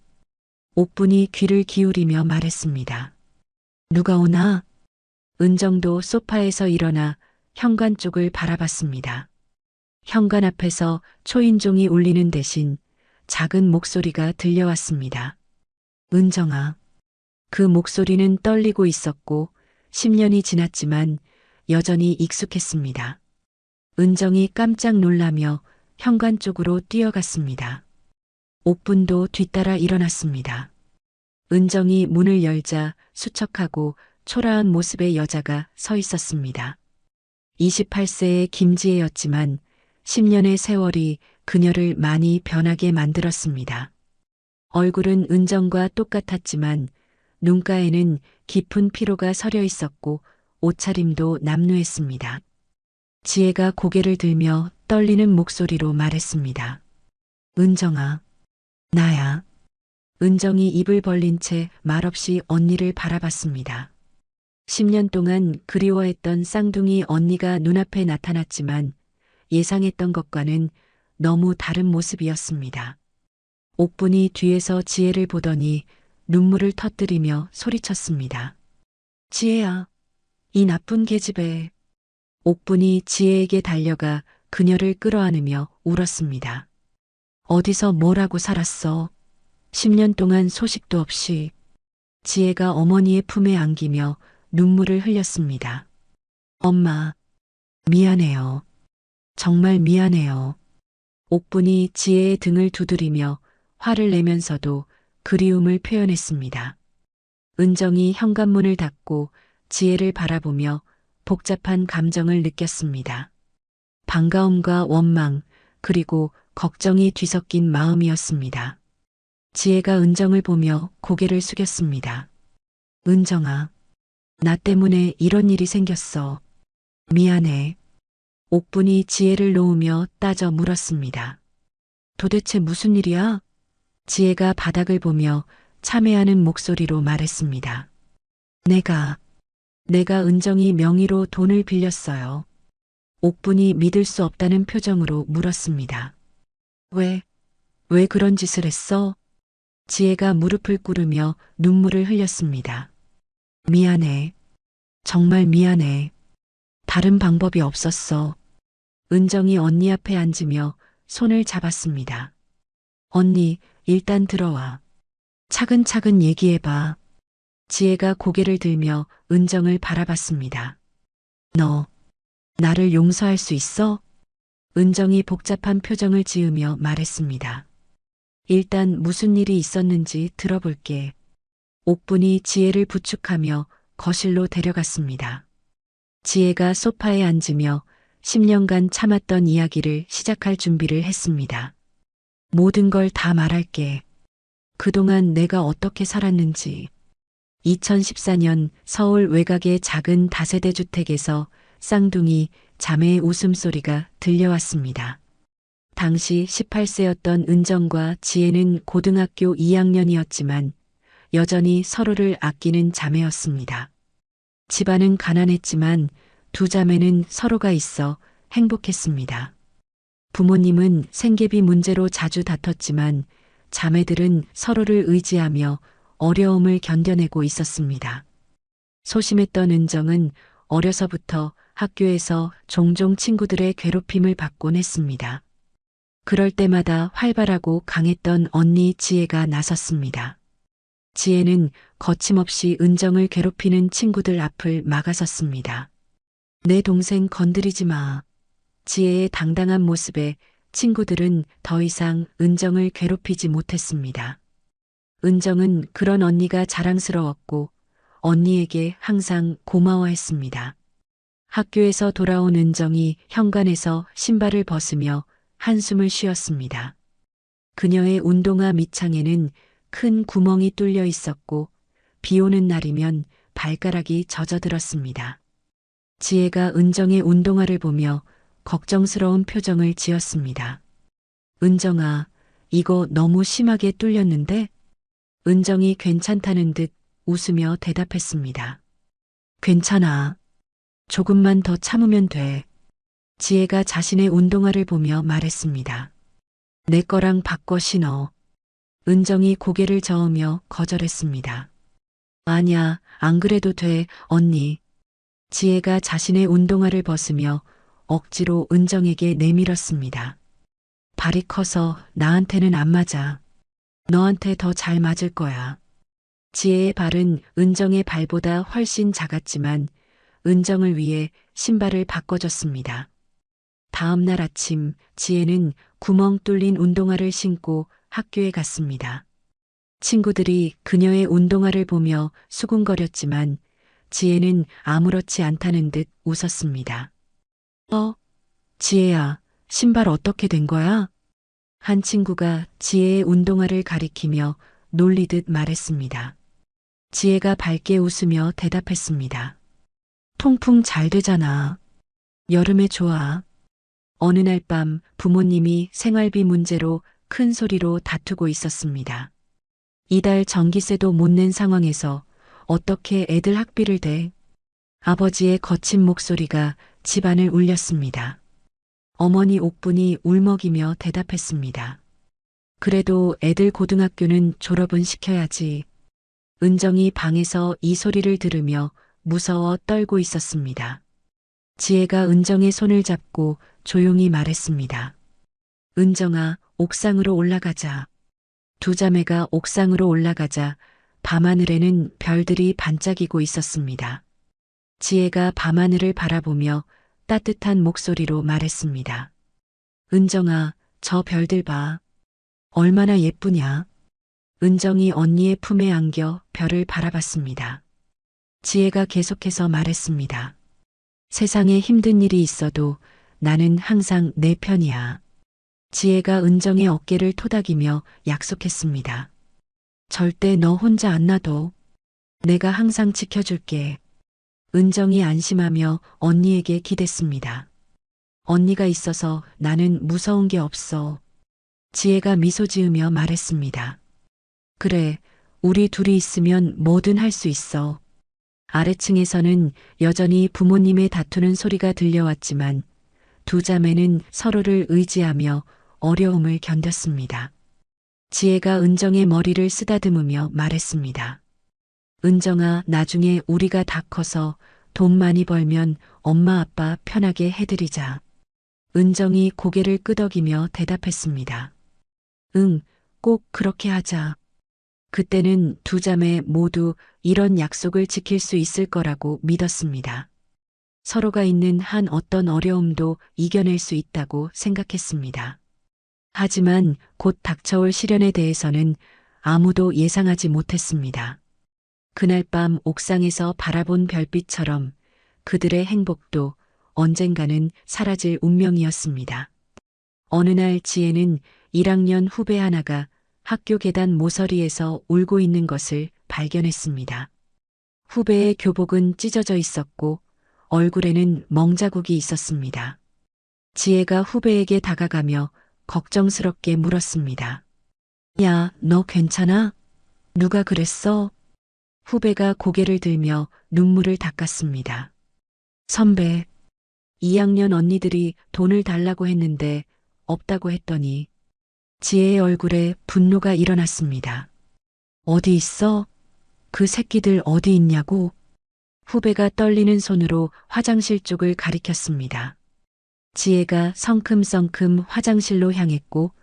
옥분이 귀를 기울이며 말했습니다. 누가 오나? 은정도 소파에서 일어나 현관 쪽을 바라봤습니다. 현관 앞에서 초인종이 울리는 대신 작은 목소리가 들려왔습니다. 은정아. 그 목소리는 떨리고 있었고 10년이 지났지만 여전히 익숙했습니다. 은정이 깜짝 놀라며 현관 쪽으로 뛰어갔습니다. 옥분도 뒤따라 일어났습니다. 은정이 문을 열자 수척하고 초라한 모습의 여자가 서 있었습니다. 28세의 김지혜였지만 10년의 세월이 그녀를 많이 변하게 만들었습니다. 얼굴은 은정과 똑같았지만 눈가에는 깊은 피로가 서려 있었고 옷차림도 남루했습니다. 지혜가 고개를 들며 떨리는 목소리로 말했습니다. 은정아, 나야. 은정이 입을 벌린 채 말없이 언니를 바라봤습니다. 10년 동안 그리워했던 쌍둥이 언니가 눈앞에 나타났지만 예상했던 것과는 너무 다른 모습이었습니다. 옥분이 뒤에서 지혜를 보더니 눈물을 터뜨리며 소리쳤습니다. 지혜야, 이 나쁜 계집애. 옥분이 지혜에게 달려가 그녀를 끌어안으며 울었습니다. 어디서 뭐라고 살았어? 10년 동안 소식도 없이. 지혜가 어머니의 품에 안기며 눈물을 흘렸습니다. 엄마, 미안해요. 정말 미안해요. 옥분이 지혜의 등을 두드리며 화를 내면서도 그리움을 표현했습니다. 은정이 현관문을 닫고 지혜를 바라보며 복잡한 감정을 느꼈습니다. 반가움과 원망, 그리고 걱정이 뒤섞인 마음이었습니다. 지혜가 은정을 보며 고개를 숙였습니다. 은정아, 나 때문에 이런 일이 생겼어. 미안해. 옥분이 지혜를 놓으며 따져 물었습니다. 도대체 무슨 일이야? 지혜가 바닥을 보며 참회하는 목소리로 말했습니다. 내가 은정이 명의로 돈을 빌렸어요. 옥분이 믿을 수 없다는 표정으로 물었습니다. 왜 그런 짓을 했어? 지혜가 무릎을 꿇으며 눈물을 흘렸습니다. 미안해. 정말 미안해. 다른 방법이 없었어. 은정이 언니 앞에 앉으며 손을 잡았습니다. 언니, 일단 들어와. 차근차근 얘기해봐. 지혜가 고개를 들며 은정을 바라봤습니다. 너, 나를 용서할 수 있어? 은정이 복잡한 표정을 지으며 말했습니다. 일단 무슨 일이 있었는지 들어볼게. 옥분이 지혜를 부축하며 거실로 데려갔습니다. 지혜가 소파에 앉으며 10년간 참았던 이야기를 시작할 준비를 했습니다. 모든 걸 다 말할게. 그동안 내가 어떻게 살았는지. 2014년 서울 외곽의 작은 다세대 주택에서 쌍둥이 자매의 웃음소리가 들려왔습니다. 당시 18세였던 은정과 지혜는 고등학교 2학년이었지만 여전히 서로를 아끼는 자매였습니다. 집안은 가난했지만 두 자매는 서로가 있어 행복했습니다. 부모님은 생계비 문제로 자주 다퉜지만 자매들은 서로를 의지하며 어려움을 견뎌내고 있었습니다. 소심했던 은정은 어려서부터 학교에서 종종 친구들의 괴롭힘을 받곤 했습니다. 그럴 때마다 활발하고 강했던 언니 지혜가 나섰습니다. 지혜는 거침없이 은정을 괴롭히는 친구들 앞을 막아섰습니다. 내 동생 건드리지 마. 지혜의 당당한 모습에 친구들은 더 이상 은정을 괴롭히지 못했습니다. 은정은 그런 언니가 자랑스러웠고 언니에게 항상 고마워했습니다. 학교에서 돌아온 은정이 현관에서 신발을 벗으며 한숨을 쉬었습니다. 그녀의 운동화 밑창에는 큰 구멍이 뚫려 있었고 비 오는 날이면 발가락이 젖어들었습니다. 지혜가 은정의 운동화를 보며 걱정스러운 표정을 지었습니다. 은정아, 이거 너무 심하게 뚫렸는데? 은정이 괜찮다는 듯 웃으며 대답했습니다. 괜찮아. 조금만 더 참으면 돼. 지혜가 자신의 운동화를 보며 말했습니다. 내 거랑 바꿔 신어. 은정이 고개를 저으며 거절했습니다. 아니야, 안 그래도 돼, 언니. 지혜가 자신의 운동화를 벗으며 억지로 은정에게 내밀었습니다. 발이 커서 나한테는 안 맞아. 너한테 더 잘 맞을 거야. 지혜의 발은 은정의 발보다 훨씬 작았지만 은정을 위해 신발을 바꿔줬습니다. 다음 날 아침 지혜는 구멍 뚫린 운동화를 신고 학교에 갔습니다. 친구들이 그녀의 운동화를 보며 수군거렸지만 지혜는 아무렇지 않다는 듯 웃었습니다. 지혜야, 신발 어떻게 된 거야? 한 친구가 지혜의 운동화를 가리키며 놀리듯 말했습니다. 지혜가 밝게 웃으며 대답했습니다. 통풍 잘 되잖아. 여름에 좋아. 어느 날 밤 부모님이 생활비 문제로 큰 소리로 다투고 있었습니다. 이달 전기세도 못 낸 상황에서 어떻게 애들 학비를 대? 아버지의 거친 목소리가 집안을 울렸습니다. 어머니 옥분이 울먹이며 대답했습니다. 그래도 애들 고등학교는 졸업은 시켜야지. 은정이 방에서 이 소리를 들으며 무서워 떨고 있었습니다. 지혜가 은정의 손을 잡고 조용히 말했습니다. 은정아, 옥상으로 올라가자. 두 자매가 옥상으로 올라가자 밤하늘에는 별들이 반짝이고 있었습니다. 지혜가 밤하늘을 바라보며 따뜻한 목소리로 말했습니다. 은정아, 저 별들 봐. 얼마나 예쁘냐. 은정이 언니의 품에 안겨 별을 바라봤습니다. 지혜가 계속해서 말했습니다. 세상에 힘든 일이 있어도 나는 항상 내 편이야. 지혜가 은정의 어깨를 토닥이며 약속했습니다. 절대 너 혼자 안 놔둬. 내가 항상 지켜줄게. 은정이 안심하며 언니에게 기댔습니다. 언니가 있어서 나는 무서운 게 없어. 지혜가 미소 지으며 말했습니다. 그래, 우리 둘이 있으면 뭐든 할 수 있어. 아래층에서는 여전히 부모님의 다투는 소리가 들려왔지만 두 자매는 서로를 의지하며 어려움을 견뎠습니다. 지혜가 은정의 머리를 쓰다듬으며 말했습니다. 은정아, 나중에 우리가 다 커서 돈 많이 벌면 엄마 아빠 편하게 해드리자. 은정이 고개를 끄덕이며 대답했습니다. 응, 꼭 그렇게 하자. 그때는 두 자매 모두 이런 약속을 지킬 수 있을 거라고 믿었습니다. 서로가 있는 한 어떤 어려움도 이겨낼 수 있다고 생각했습니다. 하지만 곧 닥쳐올 시련에 대해서는 아무도 예상하지 못했습니다. 그날 밤 옥상에서 바라본 별빛처럼 그들의 행복도 언젠가는 사라질 운명이었습니다. 어느 날 지혜는 1학년 후배 하나가 학교 계단 모서리에서 울고 있는 것을 발견했습니다. 후배의 교복은 찢어져 있었고 얼굴에는 멍자국이 있었습니다. 지혜가 후배에게 다가가며 걱정스럽게 물었습니다. 야, 너 괜찮아? 누가 그랬어? 후배가 고개를 들며 눈물을 닦았습니다. 선배, 2학년 언니들이 돈을 달라고 했는데 없다고 했더니 지혜의 얼굴에 분노가 일어났습니다. 어디 있어? 그 새끼들 어디 있냐고? 후배가 떨리는 손으로 화장실 쪽을 가리켰습니다. 지혜가 성큼성큼 화장실로 향했고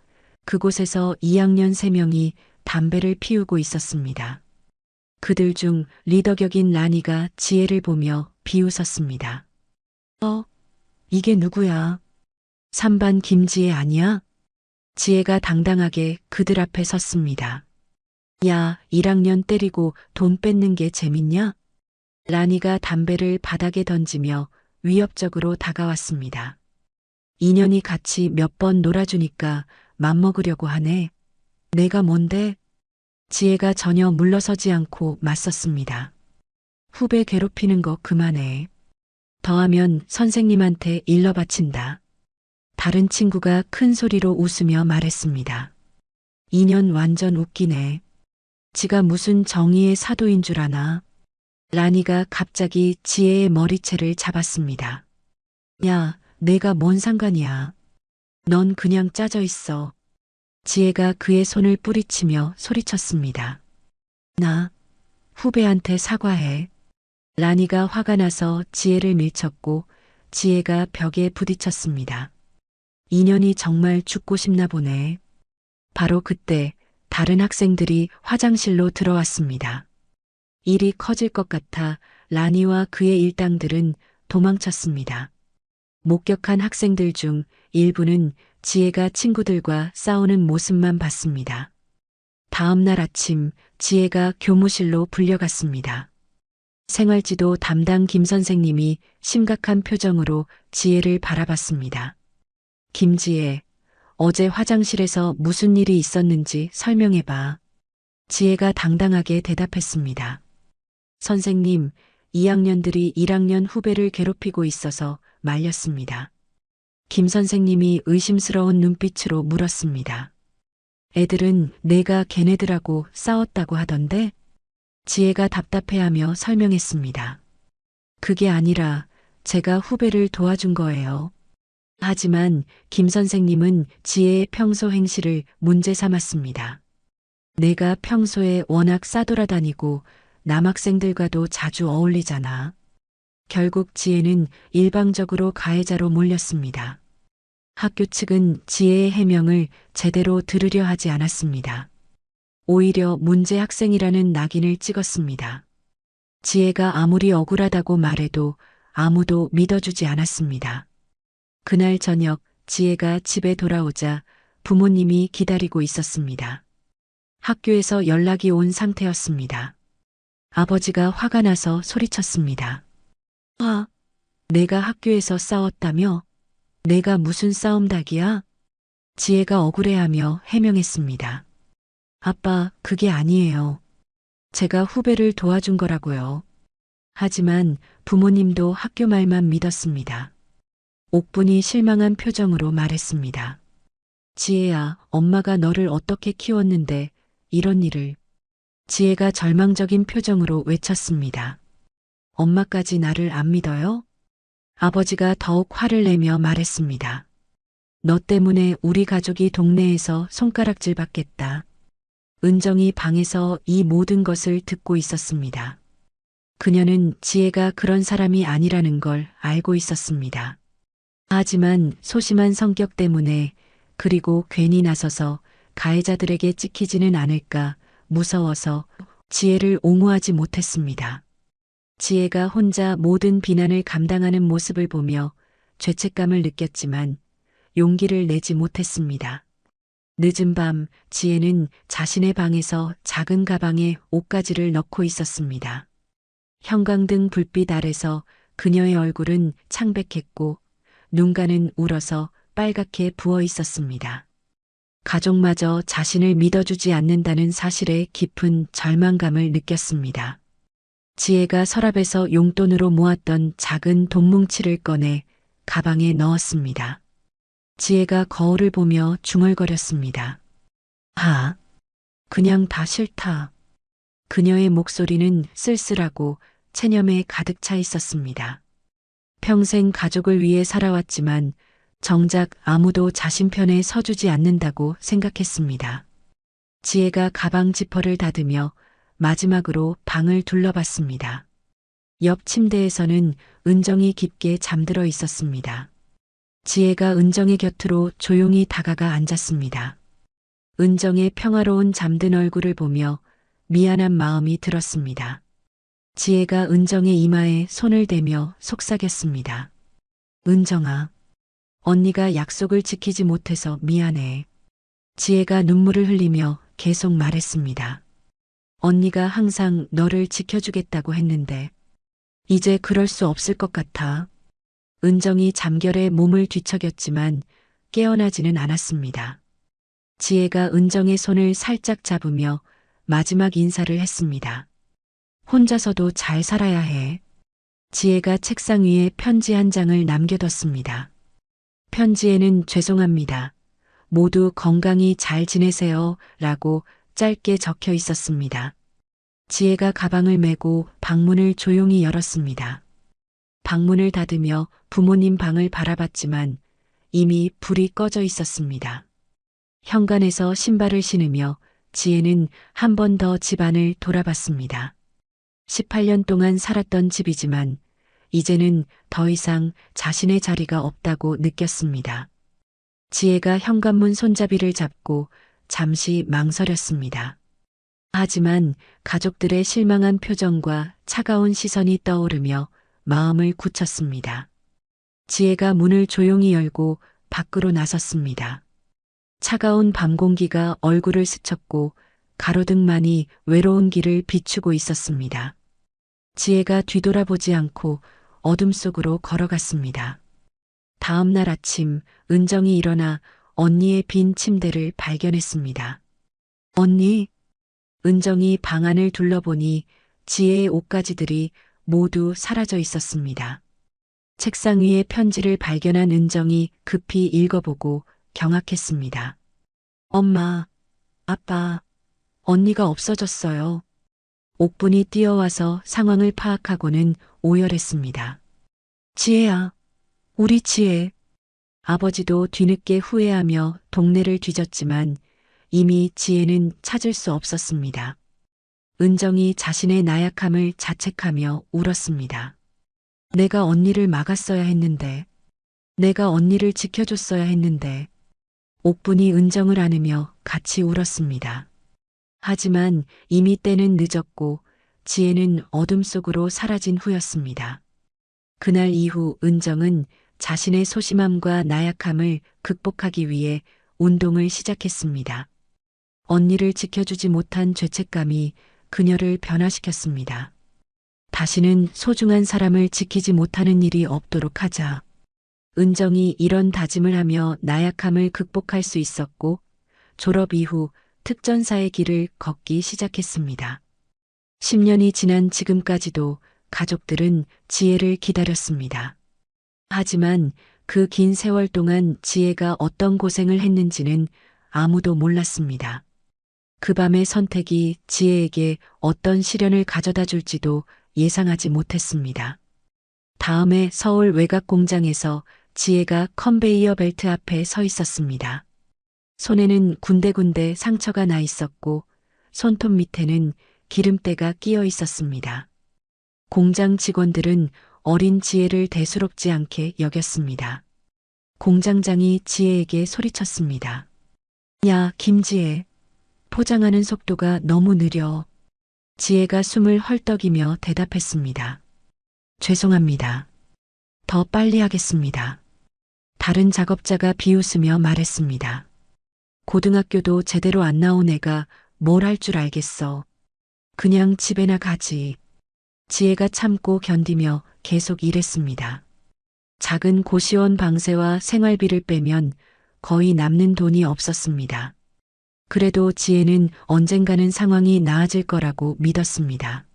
그곳에서 2학년 3명이 담배를 피우고 있었습니다. 그들 중 리더격인 라니가 지혜를 보며 비웃었습니다. 이게 누구야? 3반 김지혜 아니야? 지혜가 당당하게 그들 앞에 섰습니다. 야, 1학년 때리고 돈 뺏는 게 재밌냐? 라니가 담배를 바닥에 던지며 위협적으로 다가왔습니다. 2년이 같이 몇 번 놀아주니까 맘먹으려고 하네. 내가 뭔데? 지혜가 전혀 물러서지 않고 맞섰습니다. 후배 괴롭히는 거 그만해. 더하면 선생님한테 일러 바친다. 다른 친구가 큰 소리로 웃으며 말했습니다. 2년 완전 웃기네. 지가 무슨 정의의 사도인 줄 아나? 라니가 갑자기 지혜의 머리채를 잡았습니다. 야, 내가 뭔 상관이야. 넌 그냥 짜져 있어. 지혜가 그의 손을 뿌리치며 소리쳤습니다. 나 후배한테 사과해. 라니가 화가 나서 지혜를 밀쳤고 지혜가 벽에 부딪혔습니다. 인연이 정말 죽고 싶나 보네. 바로 그때 다른 학생들이 화장실로 들어왔습니다. 일이 커질 것 같아 라니와 그의 일당들은 도망쳤습니다. 목격한 학생들 중 일부는 지혜가 친구들과 싸우는 모습만 봤습니다. 다음 날 아침 지혜가 교무실로 불려갔습니다. 생활지도 담당 김 선생님이 심각한 표정으로 지혜를 바라봤습니다. 김지혜, 어제 화장실에서 무슨 일이 있었는지 설명해봐. 지혜가 당당하게 대답했습니다. 선생님, 2학년들이 1학년 후배를 괴롭히고 있어서 말렸습니다. 김 선생님이 의심스러운 눈빛으로 물었습니다. 애들은 내가 걔네들하고 싸웠다고 하던데? 지혜가 답답해하며 설명했습니다. 그게 아니라 제가 후배를 도와준 거예요. 하지만 김 선생님은 지혜의 평소 행실을 문제 삼았습니다. 내가 평소에 워낙 싸돌아다니고 남학생들과도 자주 어울리잖아. 결국 지혜는 일방적으로 가해자로 몰렸습니다. 학교 측은 지혜의 해명을 제대로 들으려 하지 않았습니다. 오히려 문제 학생이라는 낙인을 찍었습니다. 지혜가 아무리 억울하다고 말해도 아무도 믿어주지 않았습니다. 그날 저녁 지혜가 집에 돌아오자 부모님이 기다리고 있었습니다. 학교에서 연락이 온 상태였습니다. 아버지가 화가 나서 소리쳤습니다. 내가 학교에서 싸웠다며? 내가 무슨 싸움닭이야? 지혜가 억울해하며 해명했습니다. 아빠, 그게 아니에요. 제가 후배를 도와준 거라고요. 하지만 부모님도 학교 말만 믿었습니다. 옥분이 실망한 표정으로 말했습니다. 지혜야, 엄마가 너를 어떻게 키웠는데 이런 일을. 지혜가 절망적인 표정으로 외쳤습니다. 엄마까지 나를 안 믿어요? 아버지가 더욱 화를 내며 말했습니다. 너 때문에 우리 가족이 동네에서 손가락질 받겠다. 은정이 방에서 이 모든 것을 듣고 있었습니다. 그녀는 지혜가 그런 사람이 아니라는 걸 알고 있었습니다. 하지만 소심한 성격 때문에 그리고 괜히 나서서 가해자들에게 찍히지는 않을까 무서워서 지혜를 옹호하지 못했습니다. 지혜가 혼자 모든 비난을 감당하는 모습을 보며 죄책감을 느꼈지만 용기를 내지 못했습니다. 늦은 밤 지혜는 자신의 방에서 작은 가방에 옷가지를 넣고 있었습니다. 형광등 불빛 아래서 그녀의 얼굴은 창백했고 눈가는 울어서 빨갛게 부어 있었습니다. 가족마저 자신을 믿어주지 않는다는 사실에 깊은 절망감을 느꼈습니다. 지혜가 서랍에서 용돈으로 모았던 작은 돈뭉치를 꺼내 가방에 넣었습니다. 지혜가 거울을 보며 중얼거렸습니다. 아, 그냥 다 싫다. 그녀의 목소리는 쓸쓸하고 체념에 가득 차 있었습니다. 평생 가족을 위해 살아왔지만 정작 아무도 자신 편에 서주지 않는다고 생각했습니다. 지혜가 가방 지퍼를 닫으며 마지막으로 방을 둘러봤습니다. 옆 침대에서는 은정이 깊게 잠들어 있었습니다. 지혜가 은정의 곁으로 조용히 다가가 앉았습니다. 은정의 평화로운 잠든 얼굴을 보며 미안한 마음이 들었습니다. 지혜가 은정의 이마에 손을 대며 속삭였습니다. 은정아, 언니가 약속을 지키지 못해서 미안해. 지혜가 눈물을 흘리며 계속 말했습니다. 언니가 항상 너를 지켜주겠다고 했는데 이제 그럴 수 없을 것 같아. 은정이 잠결에 몸을 뒤척였지만 깨어나지는 않았습니다. 지혜가 은정의 손을 살짝 잡으며 마지막 인사를 했습니다. 혼자서도 잘 살아야 해. 지혜가 책상 위에 편지 한 장을 남겨뒀습니다. 편지에는 죄송합니다. 모두 건강히 잘 지내세요. 라고 짧게 적혀 있었습니다. 지혜가 가방을 메고 방문을 조용히 열었습니다. 방문을 닫으며 부모님 방을 바라봤지만 이미 불이 꺼져 있었습니다. 현관에서 신발을 신으며 지혜는 한 번 더 집안을 돌아봤습니다. 18년 동안 살았던 집이지만 이제는 더 이상 자신의 자리가 없다고 느꼈습니다. 지혜가 현관문 손잡이를 잡고 잠시 망설였습니다. 하지만 가족들의 실망한 표정과 차가운 시선이 떠오르며 마음을 굳혔습니다. 지혜가 문을 조용히 열고 밖으로 나섰습니다. 차가운 밤 공기가 얼굴을 스쳤고 가로등만이 외로운 길을 비추고 있었습니다. 지혜가 뒤돌아보지 않고 어둠 속으로 걸어갔습니다. 다음 날 아침 은정이 일어나 언니의 빈 침대를 발견했습니다. 언니, 은정이 방 안을 둘러보니 지혜의 옷가지들이 모두 사라져 있었습니다. 책상 위에 편지를 발견한 은정이 급히 읽어보고 경악했습니다. 엄마, 아빠, 언니가 없어졌어요. 옥분이 뛰어와서 상황을 파악하고는 오열했습니다. 지혜야, 우리 지혜. 아버지도 뒤늦게 후회하며 동네를 뒤졌지만 이미 지혜는 찾을 수 없었습니다. 은정이 자신의 나약함을 자책하며 울었습니다. 내가 언니를 막았어야 했는데, 내가 언니를 지켜줬어야 했는데, 옥분이 은정을 안으며 같이 울었습니다. 하지만 이미 때는 늦었고 지혜는 어둠 속으로 사라진 후였습니다. 그날 이후 은정은 자신의 소심함과 나약함을 극복하기 위해 운동을 시작했습니다. 언니를 지켜주지 못한 죄책감이 그녀를 변화시켰습니다. 다시는 소중한 사람을 지키지 못하는 일이 없도록 하자. 은정이 이런 다짐을 하며 나약함을 극복할 수 있었고 졸업 이후 특전사의 길을 걷기 시작했습니다. 10년이 지난 지금까지도 가족들은 지혜를 기다렸습니다. 하지만 그 긴 세월 동안 지혜가 어떤 고생을 했는지는 아무도 몰랐습니다. 그 밤의 선택이 지혜에게 어떤 시련을 가져다 줄지도 예상하지 못했습니다. 다음에 서울 외곽 공장에서 지혜가 컨베이어 벨트 앞에 서 있었습니다. 손에는 군데군데 상처가 나 있었고 손톱 밑에는 기름때가 끼어 있었습니다. 공장 직원들은 어린 지혜를 대수롭지 않게 여겼습니다. 공장장이 지혜에게 소리쳤습니다. 야, 김지혜. 포장하는 속도가 너무 느려. 지혜가 숨을 헐떡이며 대답했습니다. 죄송합니다. 더 빨리 하겠습니다. 다른 작업자가 비웃으며 말했습니다. 고등학교도 제대로 안 나온 애가 뭘 할 줄 알겠어. 그냥 집에나 가지. 지혜가 참고 견디며 계속 일했습니다. 작은 고시원 방세와 생활비를 빼면 거의 남는 돈이 없었습니다. 그래도 지혜는 언젠가는 상황이 나아질 거라고 믿었습니다.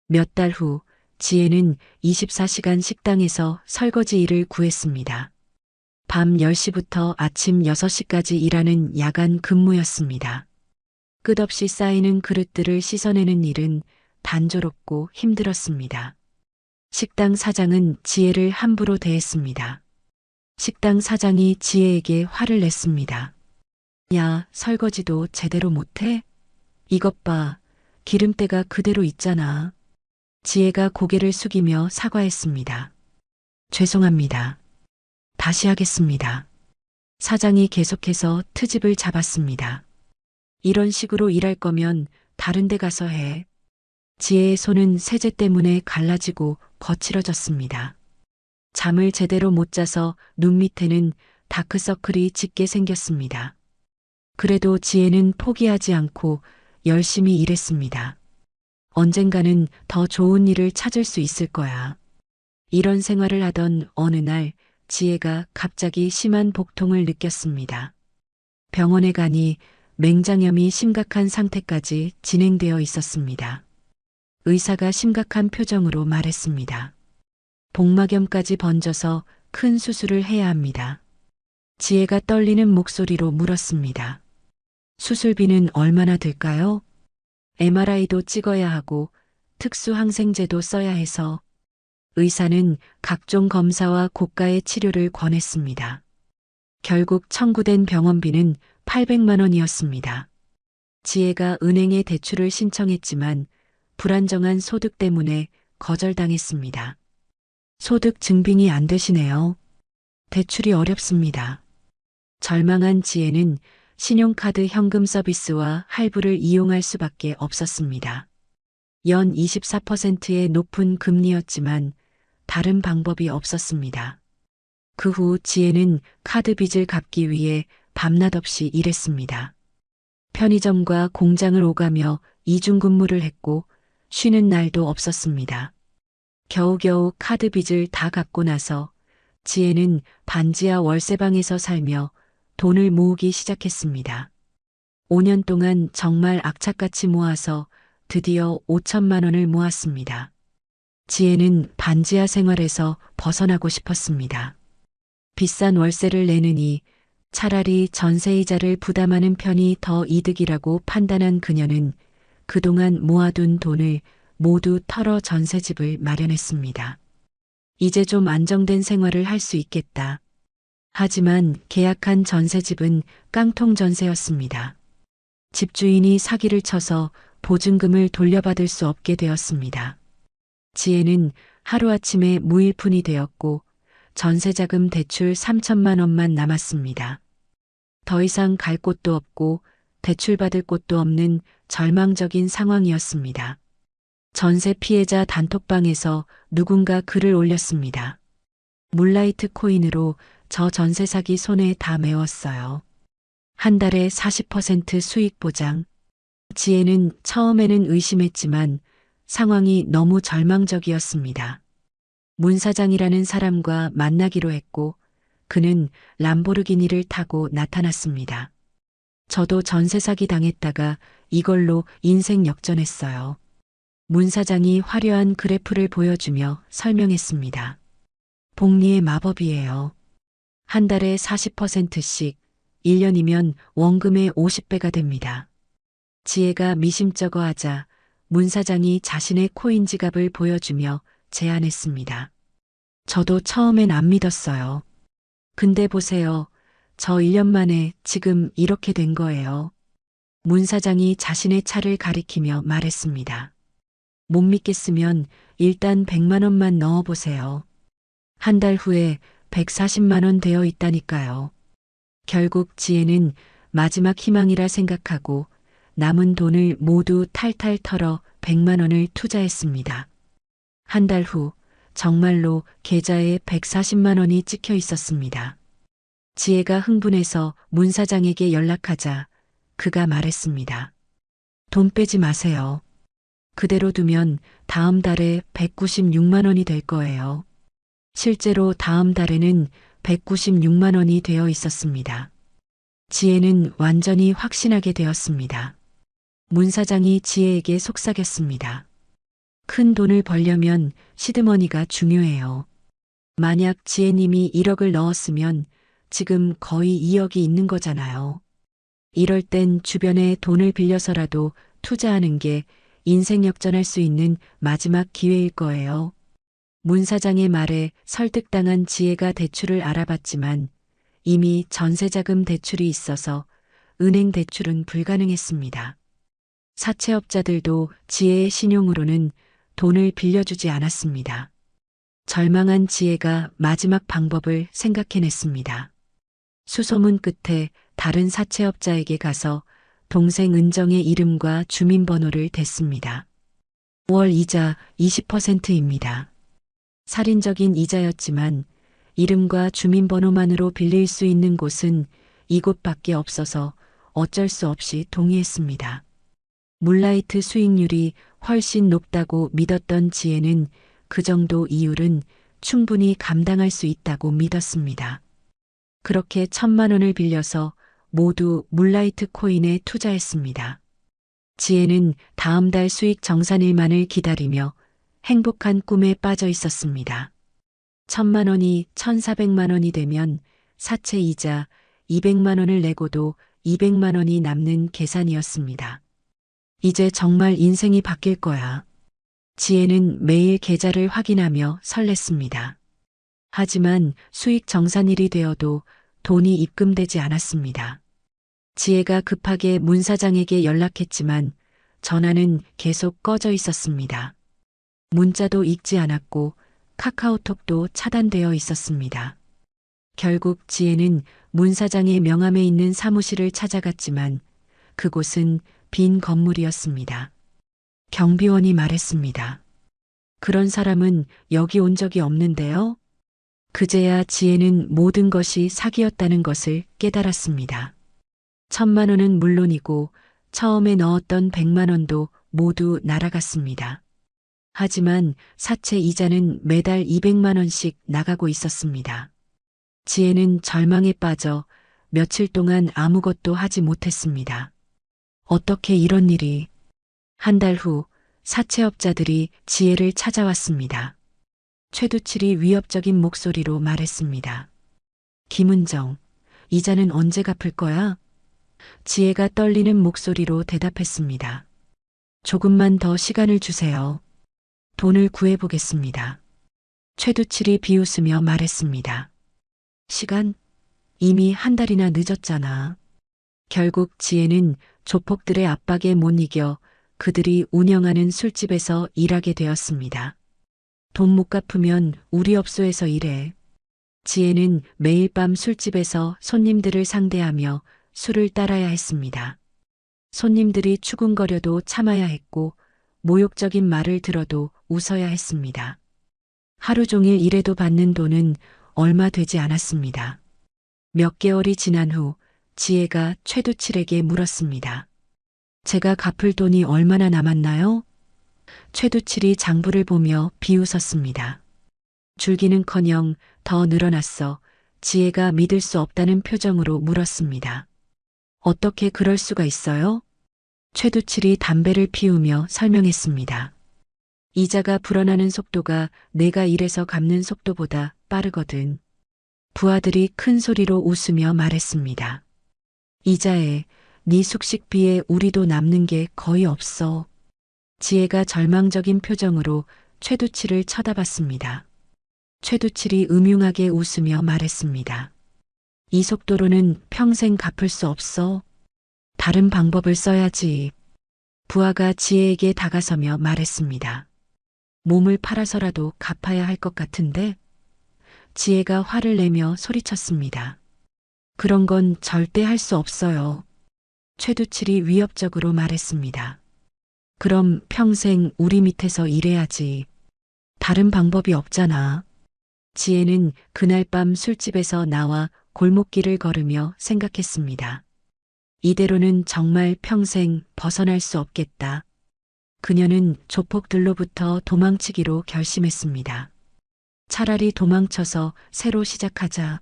몇 달 후 지혜는 24시간 식당에서 설거지 일을 구했습니다. 밤 10시부터 아침 6시까지 일하는 야간 근무였습니다. 끝없이 쌓이는 그릇들을 씻어내는 일은 단조롭고 힘들었습니다. 식당 사장은 지혜를 함부로 대했습니다. 식당 사장이 지혜에게 화를 냈습니다. 야, 설거지도 제대로 못해? 이것 봐, 기름때가 그대로 있잖아. 지혜가 고개를 숙이며 사과했습니다. 죄송합니다. 다시 하겠습니다. 사장이 계속해서 트집을 잡았습니다. 이런 식으로 일할 거면 다른 데 가서 해. 지혜의 손은 세제 때문에 갈라지고 거칠어졌습니다. 잠을 제대로 못 자서 눈 밑에는 다크서클이 짙게 생겼습니다. 그래도 지혜는 포기하지 않고 열심히 일했습니다. 언젠가는 더 좋은 일을 찾을 수 있을 거야. 이런 생활을 하던 어느 날 지혜가 갑자기 심한 복통을 느꼈습니다. 병원에 가니 맹장염이 심각한 상태까지 진행되어 있었습니다. 의사가 심각한 표정으로 말했습니다. 복막염까지 번져서 큰 수술을 해야 합니다. 지혜가 떨리는 목소리로 물었습니다. 수술비는 얼마나 들까요? MRI도 찍어야 하고 특수 항생제도 써야 해서. 의사는 각종 검사와 고가의 치료를 권했습니다. 결국 청구된 병원비는 800만 원이었습니다. 지혜가 은행에 대출을 신청했지만 불안정한 소득 때문에 거절당했습니다. 소득 증빙이 안 되시네요. 대출이 어렵습니다. 절망한 지혜는 신용카드 현금 서비스와 할부를 이용할 수밖에 없었습니다. 연 24%의 높은 금리였지만 다른 방법이 없었습니다. 그 후 지혜는 카드 빚을 갚기 위해 밤낮 없이 일했습니다. 편의점과 공장을 오가며 이중 근무를 했고 쉬는 날도 없었습니다. 겨우겨우 카드 빚을 다 갚고 나서 지혜는 반지하 월세방에서 살며 돈을 모으기 시작했습니다. 5년 동안 정말 악착같이 모아서 드디어 5천만 원을 모았습니다. 지혜는 반지하 생활에서 벗어나고 싶었습니다. 비싼 월세를 내느니 차라리 전세이자를 부담하는 편이 더 이득이라고 판단한 그녀는 그동안 모아둔 돈을 모두 털어 전세집을 마련했습니다. 이제 좀 안정된 생활을 할 수 있겠다. 하지만 계약한 전세집은 깡통 전세였습니다. 집주인이 사기를 쳐서 보증금을 돌려받을 수 없게 되었습니다. 지혜는 하루아침에 무일푼이 되었고 전세자금 대출 3천만 원만 남았습니다. 더 이상 갈 곳도 없고 대출받을 곳도 없는 절망적인 상황이었습니다. 전세 피해자 단톡방에서 누군가 글을 올렸습니다. 물라이트 코인으로 저 전세 사기 손에 다 메웠어요. 한 달에 40% 수익 보장. 지혜는 처음에는 의심했지만 상황이 너무 절망적이었습니다. 문 사장이라는 사람과 만나기로 했고 그는 람보르기니를 타고 나타났습니다. 저도 전세 사기 당했다가 이걸로 인생 역전했어요. 문 사장이 화려한 그래프를 보여주며 설명했습니다. 복리의 마법이에요. 한 달에 40%씩 1년이면 원금의 50배가 됩니다. 지혜가 미심쩍어 하자 문 사장이 자신의 코인 지갑을 보여주며 제안했습니다. 저도 처음엔 안 믿었어요. 근데 보세요. 저 1년 만에 지금 이렇게 된 거예요. 문 사장이 자신의 차를 가리키며 말했습니다. 못 믿겠으면 일단 100만 원만 넣어보세요. 한 달 후에 140만 원 되어 있다니까요. 결국 지혜는 마지막 희망이라 생각하고 남은 돈을 모두 탈탈 털어 100만 원을 투자했습니다. 한 달 후 정말로 계좌에 140만 원이 찍혀 있었습니다. 지혜가 흥분해서 문 사장에게 연락하자 그가 말했습니다. 돈 빼지 마세요. 그대로 두면 다음 달에 196만 원이 될 거예요. 실제로 다음 달에는 196만 원이 되어 있었습니다. 지혜는 완전히 확신하게 되었습니다. 문 사장이 지혜에게 속삭였습니다. 큰 돈을 벌려면 시드머니가 중요해요. 만약 지혜님이 1억을 넣었으면 지금 거의 2억이 있는 거잖아요. 이럴 땐 주변에 돈을 빌려서라도 투자하는 게 인생 역전할 수 있는 마지막 기회일 거예요. 문 사장의 말에 설득당한 지혜가 대출을 알아봤지만 이미 전세자금 대출이 있어서 은행 대출은 불가능했습니다. 사채업자들도 지혜의 신용으로는 돈을 빌려주지 않았습니다. 절망한 지혜가 마지막 방법을 생각해냈습니다. 수소문 끝에 다른 사채업자에게 가서 동생 은정의 이름과 주민번호를 댔습니다. 5월 이자 20%입니다. 살인적인 이자였지만 이름과 주민번호만으로 빌릴 수 있는 곳은 이곳밖에 없어서 어쩔 수 없이 동의했습니다. 물라이트 수익률이 훨씬 높다고 믿었던 지혜는 그 정도 이율은 충분히 감당할 수 있다고 믿었습니다. 그렇게 1,000만 원을 빌려서 모두 물라이트 코인에 투자했습니다. 지혜는 다음 달 수익 정산일만을 기다리며 행복한 꿈에 빠져 있었습니다. 1,000만 원이 1,400만 원이 되면 사채 이자 200만 원을 내고도 200만 원이 남는 계산이었습니다. 이제 정말 인생이 바뀔 거야. 지혜는 매일 계좌를 확인하며 설렜습니다. 하지만 수익 정산일이 되어도 돈이 입금되지 않았습니다. 지혜가 급하게 문 사장에게 연락했지만 전화는 계속 꺼져 있었습니다. 문자도 읽지 않았고 카카오톡도 차단되어 있었습니다. 결국 지혜는 문 사장의 명함에 있는 사무실을 찾아갔지만 그곳은 빈 건물이었습니다. 경비원이 말했습니다. 그런 사람은 여기 온 적이 없는데요. 그제야 지혜는 모든 것이 사기였다는 것을 깨달았습니다. 1,000만 원은 물론이고 처음에 넣었던 100만 원도 모두 날아갔습니다. 하지만 사채 이자는 매달 200만 원씩 나가고 있었습니다. 지혜는 절망에 빠져 며칠 동안 아무것도 하지 못했습니다. 어떻게 이런 일이? 한 달 후 사채업자들이 지혜를 찾아왔습니다. 최두칠이 위협적인 목소리로 말했습니다. 김은정, 이자는 언제 갚을 거야? 지혜가 떨리는 목소리로 대답했습니다. 조금만 더 시간을 주세요. 돈을 구해보겠습니다. 최두칠이 비웃으며 말했습니다. 시간? 이미 한 달이나 늦었잖아. 결국 지혜는 조폭들의 압박에 못 이겨 그들이 운영하는 술집에서 일하게 되었습니다. 돈 못 갚으면 우리 업소에서 일해. 지혜는 매일 밤 술집에서 손님들을 상대하며 술을 따라야 했습니다. 손님들이 추궁거려도 참아야 했고 모욕적인 말을 들어도 웃어야 했습니다. 하루 종일 일해도 받는 돈은 얼마 되지 않았습니다. 몇 개월이 지난 후 지혜가 최두칠에게 물었습니다. 제가 갚을 돈이 얼마나 남았나요? 최두칠이 장부를 보며 비웃었습니다. 줄기는커녕 더 늘어났어 지혜가 믿을 수 없다는 표정으로 물었습니다. 어떻게 그럴 수가 있어요? 최두칠이 담배를 피우며 설명했습니다. 이자가 불어나는 속도가 내가 일해서 갚는 속도보다 빠르거든. 부하들이 큰 소리로 웃으며 말했습니다. 이자에 네 숙식비에 우리도 남는 게 거의 없어. 지혜가 절망적인 표정으로 최두칠을 쳐다봤습니다. 최두칠이 음흉하게 웃으며 말했습니다. 이 속도로는 평생 갚을 수 없어. 다른 방법을 써야지. 부하가 지혜에게 다가서며 말했습니다. 몸을 팔아서라도 갚아야 할 것 같은데? 지혜가 화를 내며 소리쳤습니다. 그런 건 절대 할 수 없어요. 최두칠이 위협적으로 말했습니다. 그럼 평생 우리 밑에서 일해야지. 다른 방법이 없잖아. 지혜는 그날 밤 술집에서 나와 골목길을 걸으며 생각했습니다. 이대로는 정말 평생 벗어날 수 없겠다. 그녀는 조폭들로부터 도망치기로 결심했습니다. 차라리 도망쳐서 새로 시작하자.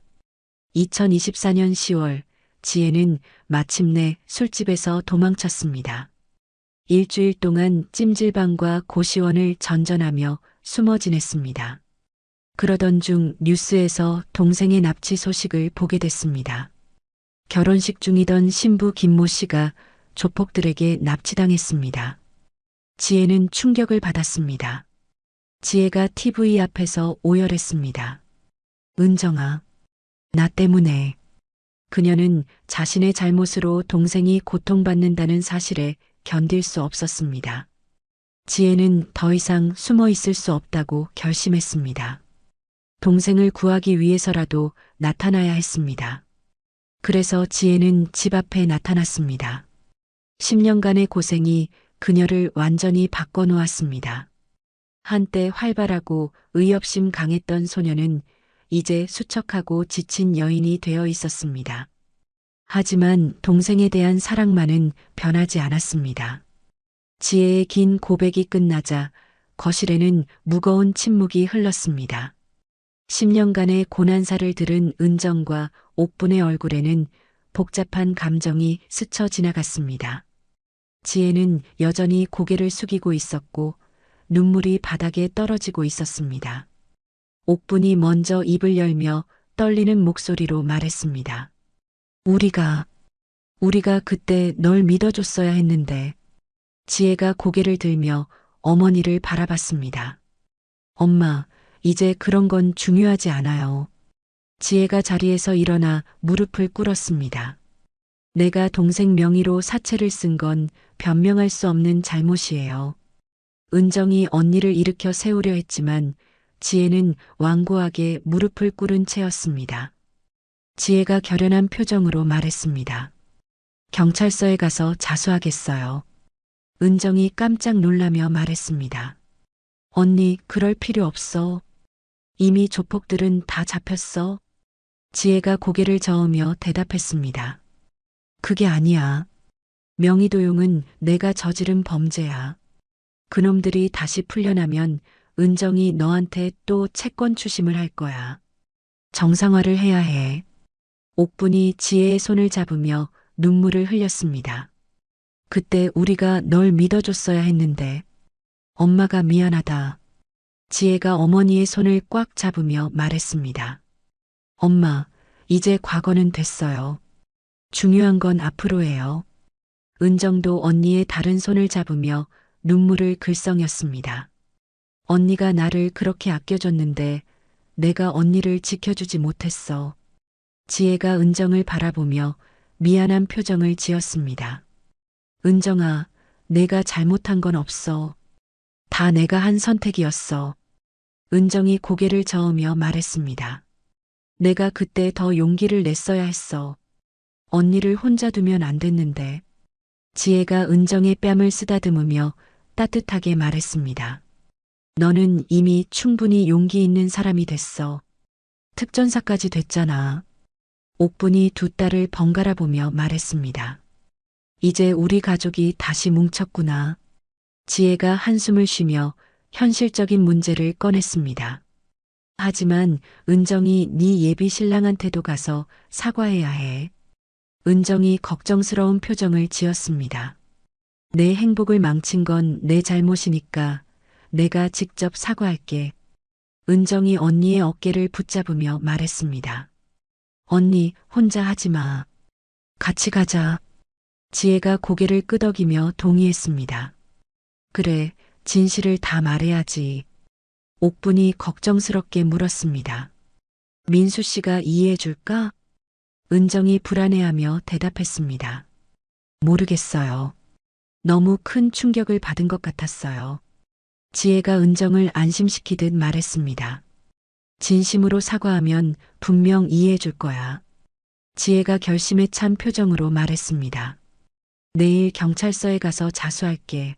2024년 10월 지혜는 마침내 술집에서 도망쳤습니다. 일주일 동안 찜질방과 고시원을 전전하며 숨어 지냈습니다. 그러던 중 뉴스에서 동생의 납치 소식을 보게 됐습니다. 결혼식 중이던 신부 김모 씨가 조폭들에게 납치당했습니다. 지혜는 충격을 받았습니다. 지혜가 TV 앞에서 오열했습니다. 은정아, 나 때문에. 그녀는 자신의 잘못으로 동생이 고통받는다는 사실에 견딜 수 없었습니다. 지혜는 더 이상 숨어 있을 수 없다고 결심했습니다. 동생을 구하기 위해서라도 나타나야 했습니다. 그래서 지혜는 집 앞에 나타났습니다. 10년간의 고생이 그녀를 완전히 바꿔놓았습니다. 한때 활발하고 의협심 강했던 소녀는 이제 수척하고 지친 여인이 되어 있었습니다. 하지만 동생에 대한 사랑만은 변하지 않았습니다. 지혜의 긴 고백이 끝나자 거실에는 무거운 침묵이 흘렀습니다. 10년간의 고난사를 들은 은정과 옥분의 얼굴에는 복잡한 감정이 스쳐 지나갔습니다. 지혜는 여전히 고개를 숙이고 있었고 눈물이 바닥에 떨어지고 있었습니다. 옥분이 먼저 입을 열며 떨리는 목소리로 말했습니다. 우리가 그때 널 믿어줬어야 했는데. 지혜가 고개를 들며 어머니를 바라봤습니다. 엄마, 이제 그런 건 중요하지 않아요. 지혜가 자리에서 일어나 무릎을 꿇었습니다. 내가 동생 명의로 사채를 쓴 건 변명할 수 없는 잘못이에요. 은정이 언니를 일으켜 세우려 했지만 지혜는 완고하게 무릎을 꿇은 채였습니다. 지혜가 결연한 표정으로 말했습니다. 경찰서에 가서 자수하겠어요. 은정이 깜짝 놀라며 말했습니다. 언니, 그럴 필요 없어. 이미 조폭들은 다 잡혔어. 지혜가 고개를 저으며 대답했습니다. 그게 아니야. 명의도용은 내가 저지른 범죄야. 그놈들이 다시 풀려나면 은정이 너한테 또 채권 추심을 할 거야. 정상화를 해야 해. 옥분이 지혜의 손을 잡으며 눈물을 흘렸습니다. 그때 우리가 널 믿어줬어야 했는데. 엄마가 미안하다. 지혜가 어머니의 손을 꽉 잡으며 말했습니다. 엄마, 이제 과거는 됐어요. 중요한 건 앞으로예요. 은정도 언니의 다른 손을 잡으며 눈물을 글썽였습니다. 언니가 나를 그렇게 아껴줬는데 내가 언니를 지켜주지 못했어. 지혜가 은정을 바라보며 미안한 표정을 지었습니다. 은정아, 내가 잘못한 건 없어. 다 내가 한 선택이었어. 은정이 고개를 저으며 말했습니다. 내가 그때 더 용기를 냈어야 했어. 언니를 혼자 두면 안 됐는데. 지혜가 은정의 뺨을 쓰다듬으며 따뜻하게 말했습니다. 너는 이미 충분히 용기 있는 사람이 됐어. 특전사까지 됐잖아. 옥분이 두 딸을 번갈아 보며 말했습니다. 이제 우리 가족이 다시 뭉쳤구나. 지혜가 한숨을 쉬며 현실적인 문제를 꺼냈습니다. 하지만 은정이 네 예비 신랑한테도 가서 사과해야 해. 은정이 걱정스러운 표정을 지었습니다. 내 행복을 망친 건 내 잘못이니까 내가 직접 사과할게. 은정이 언니의 어깨를 붙잡으며 말했습니다. 언니, 혼자 하지 마. 같이 가자. 지혜가 고개를 끄덕이며 동의했습니다. 그래, 진실을 다 말해야지. 옥분이 걱정스럽게 물었습니다. 민수 씨가 이해해 줄까? 은정이 불안해하며 대답했습니다. 모르겠어요. 너무 큰 충격을 받은 것 같았어요. 지혜가 은정을 안심시키듯 말했습니다. 진심으로 사과하면 분명 이해해 줄 거야. 지혜가 결심에 찬 표정으로 말했습니다. 내일 경찰서에 가서 자수할게.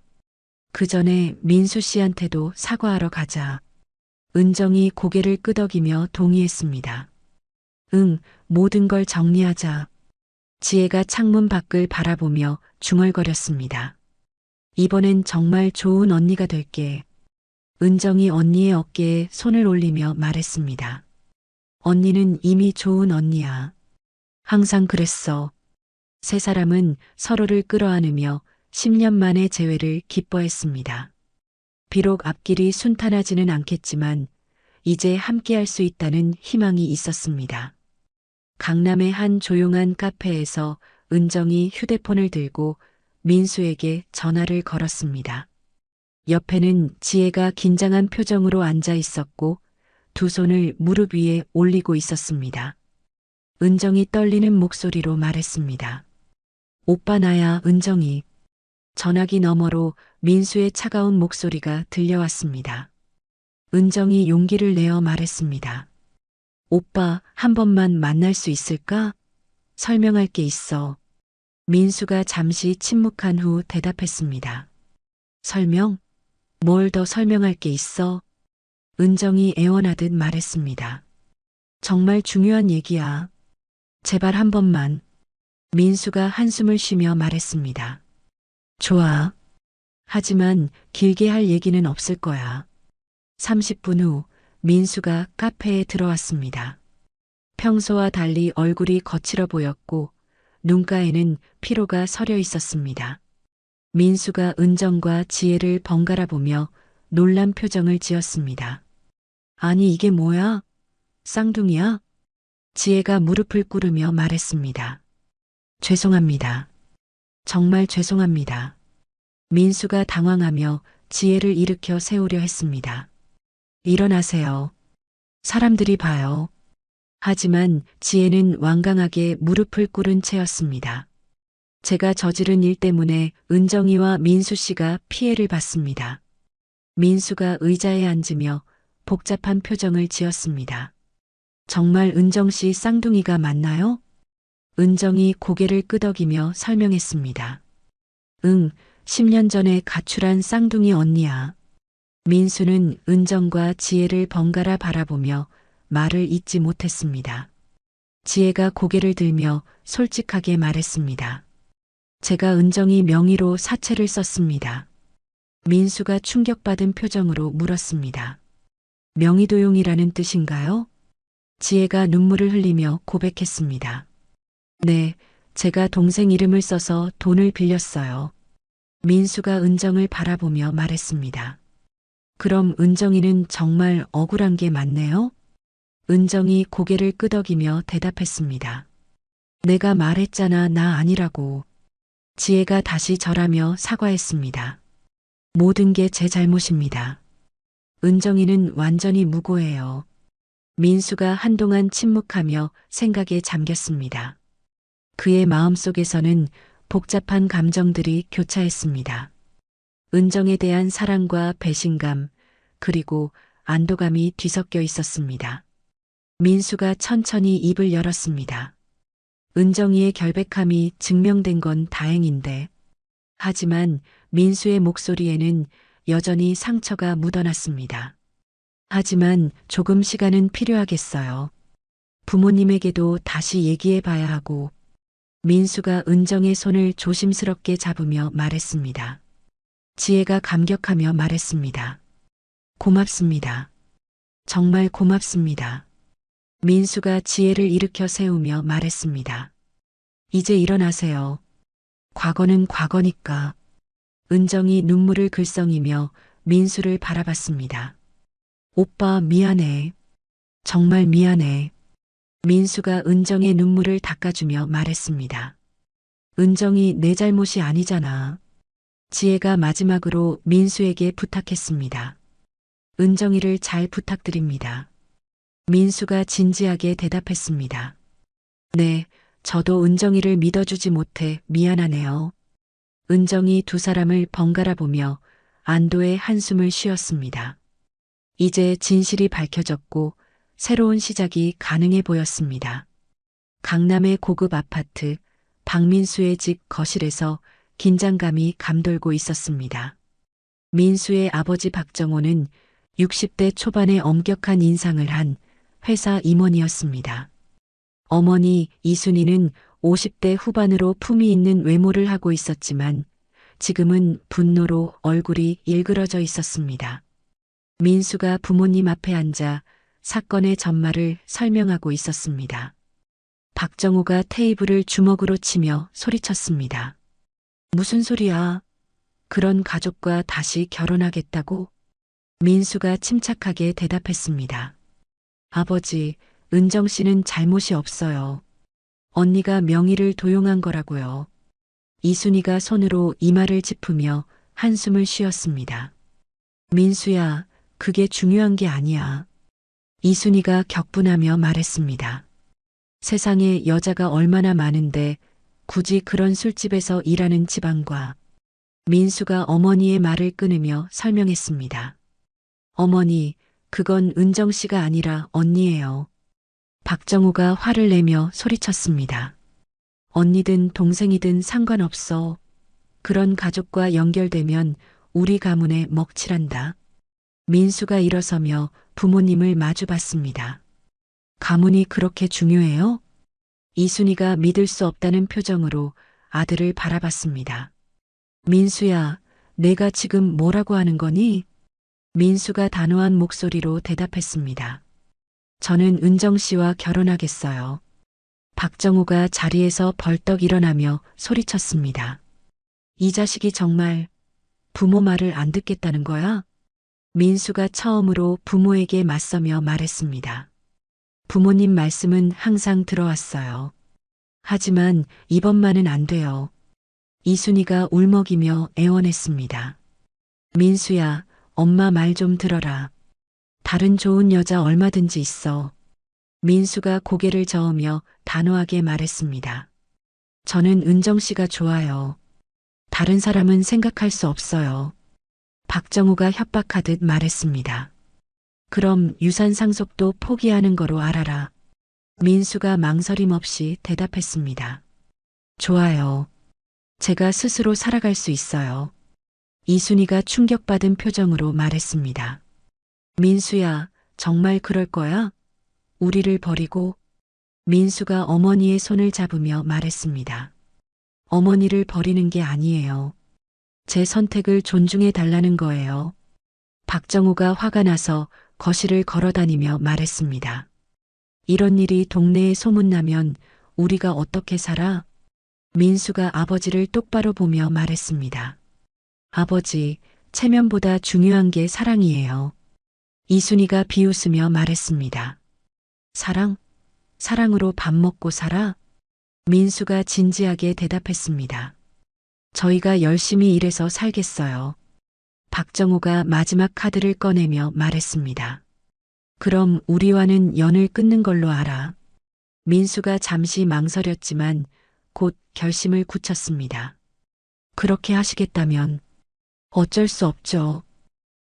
그 전에 민수 씨한테도 사과하러 가자. 은정이 고개를 끄덕이며 동의했습니다. 응, 모든 걸 정리하자. 지혜가 창문 밖을 바라보며 중얼거렸습니다. 이번엔 정말 좋은 언니가 될게. 은정이 언니의 어깨에 손을 올리며 말했습니다. 언니는 이미 좋은 언니야. 항상 그랬어. 세 사람은 서로를 끌어안으며 10년 만의 재회를 기뻐했습니다. 비록 앞길이 순탄하지는 않겠지만 이제 함께할 수 있다는 희망이 있었습니다. 강남의 한 조용한 카페에서 은정이 휴대폰을 들고 민수에게 전화를 걸었습니다. 옆에는 지혜가 긴장한 표정으로 앉아 있었고 두 손을 무릎 위에 올리고 있었습니다. 은정이 떨리는 목소리로 말했습니다. 오빠 나야, 은정이. 전화기 너머로 민수의 차가운 목소리가 들려왔습니다. 은정이 용기를 내어 말했습니다. 오빠, 한 번만 만날 수 있을까? 설명할 게 있어. 민수가 잠시 침묵한 후 대답했습니다. 설명? 뭘 더 설명할 게 있어? 은정이 애원하듯 말했습니다. 정말 중요한 얘기야. 제발 한 번만. 민수가 한숨을 쉬며 말했습니다. 좋아. 하지만 길게 할 얘기는 없을 거야. 30분 후 민수가 카페에 들어왔습니다. 평소와 달리 얼굴이 거칠어 보였고 눈가에는 피로가 서려 있었습니다. 민수가 은정과 지혜를 번갈아 보며 놀란 표정을 지었습니다. 아니 이게 뭐야? 쌍둥이야? 지혜가 무릎을 꿇으며 말했습니다. 죄송합니다. 정말 죄송합니다. 민수가 당황하며 지혜를 일으켜 세우려 했습니다. 일어나세요. 사람들이 봐요. 하지만 지혜는 완강하게 무릎을 꿇은 채였습니다. 제가 저지른 일 때문에 은정이와 민수 씨가 피해를 봤습니다. 민수가 의자에 앉으며 복잡한 표정을 지었습니다. 정말 은정 씨 쌍둥이가 맞나요? 은정이 고개를 끄덕이며 설명했습니다. 응, 10년 전에 가출한 쌍둥이 언니야. 민수는 은정과 지혜를 번갈아 바라보며 말을 잇지 못했습니다. 지혜가 고개를 들며 솔직하게 말했습니다. 제가 은정이 명의로 사채를 썼습니다. 민수가 충격받은 표정으로 물었습니다. 명의도용이라는 뜻인가요? 지혜가 눈물을 흘리며 고백했습니다. 네, 제가 동생 이름을 써서 돈을 빌렸어요. 민수가 은정을 바라보며 말했습니다. 그럼 은정이는 정말 억울한 게 맞네요? 은정이 고개를 끄덕이며 대답했습니다. 내가 말했잖아, 나 아니라고. 지혜가 다시 절하며 사과했습니다. 모든 게 제 잘못입니다. 은정이는 완전히 무고해요. 민수가 한동안 침묵하며 생각에 잠겼습니다. 그의 마음속에서는 복잡한 감정들이 교차했습니다. 은정에 대한 사랑과 배신감, 그리고 안도감이 뒤섞여 있었습니다. 민수가 천천히 입을 열었습니다. 은정이의 결백함이 증명된 건 다행인데, 하지만 민수의 목소리에는 여전히 상처가 묻어났습니다. 하지만 조금 시간은 필요하겠어요. 부모님에게도 다시 얘기해 봐야 하고, 민수가 은정의 손을 조심스럽게 잡으며 말했습니다. 지혜가 감격하며 말했습니다. 고맙습니다. 정말 고맙습니다. 민수가 지혜를 일으켜 세우며 말했습니다. 이제 일어나세요. 과거는 과거니까. 은정이 눈물을 글썽이며 민수를 바라봤습니다. 오빠 미안해. 정말 미안해. 민수가 은정의 눈물을 닦아주며 말했습니다. 은정이 내 잘못이 아니잖아. 지혜가 마지막으로 민수에게 부탁했습니다. 은정이를 잘 부탁드립니다. 민수가 진지하게 대답했습니다. 네, 저도 은정이를 믿어주지 못해 미안하네요. 은정이 두 사람을 번갈아 보며 안도의 한숨을 쉬었습니다. 이제 진실이 밝혀졌고 새로운 시작이 가능해 보였습니다. 강남의 고급 아파트, 박민수의 집 거실에서 긴장감이 감돌고 있었습니다. 민수의 아버지 박정호는 60대 초반의 엄격한 인상을 한 회사 임원이었습니다. 어머니 이순희는 50대 후반으로 품위 있는 외모를 하고 있었지만 지금은 분노로 얼굴이 일그러져 있었습니다. 민수가 부모님 앞에 앉아 사건의 전말을 설명하고 있었습니다. 박정호가 테이블을 주먹으로 치며 소리쳤습니다. 무슨 소리야? 그런 가족과 다시 결혼하겠다고? 민수가 침착하게 대답했습니다. 아버지, 은정 씨는 잘못이 없어요. 언니가 명의를 도용한 거라고요. 이순희가 손으로 이마를 짚으며 한숨을 쉬었습니다. 민수야, 그게 중요한 게 아니야. 이순희가 격분하며 말했습니다. 세상에 여자가 얼마나 많은데 굳이 그런 술집에서 일하는 집안과 민수가 어머니의 말을 끊으며 설명했습니다. 어머니, 그건 은정 씨가 아니라 언니예요. 박정우가 화를 내며 소리쳤습니다. 언니든 동생이든 상관없어. 그런 가족과 연결되면 우리 가문에 먹칠한다. 민수가 일어서며 부모님을 마주봤습니다. 가문이 그렇게 중요해요? 이순희가 믿을 수 없다는 표정으로 아들을 바라봤습니다. 민수야, 내가 지금 뭐라고 하는 거니? 민수가 단호한 목소리로 대답했습니다. 저는 은정 씨와 결혼하겠어요. 박정우가 자리에서 벌떡 일어나며 소리쳤습니다. 이 자식이 정말 부모 말을 안 듣겠다는 거야? 민수가 처음으로 부모에게 맞서며 말했습니다. 부모님 말씀은 항상 들어왔어요. 하지만 이번만은 안 돼요. 이순희가 울먹이며 애원했습니다. 민수야, 엄마 말 좀 들어라. 다른 좋은 여자 얼마든지 있어. 민수가 고개를 저으며 단호하게 말했습니다. 저는 은정 씨가 좋아요. 다른 사람은 생각할 수 없어요. 박정우가 협박하듯 말했습니다. 그럼 유산 상속도 포기하는 거로 알아라. 민수가 망설임 없이 대답했습니다. 좋아요. 제가 스스로 살아갈 수 있어요. 이순희가 충격받은 표정으로 말했습니다. 민수야, 정말 그럴 거야? 우리를 버리고? 민수가 어머니의 손을 잡으며 말했습니다. 어머니를 버리는 게 아니에요. 제 선택을 존중해 달라는 거예요. 박정우가 화가 나서 거실을 걸어다니며 말했습니다. 이런 일이 동네에 소문나면 우리가 어떻게 살아? 민수가 아버지를 똑바로 보며 말했습니다. 아버지, 체면보다 중요한 게 사랑이에요. 이순희가 비웃으며 말했습니다. 사랑? 사랑으로 밥 먹고 살아? 민수가 진지하게 대답했습니다. 저희가 열심히 일해서 살겠어요. 박정우가 마지막 카드를 꺼내며 말했습니다. 그럼 우리와는 연을 끊는 걸로 알아. 민수가 잠시 망설였지만 곧 결심을 굳혔습니다. 그렇게 하시겠다면 어쩔 수 없죠.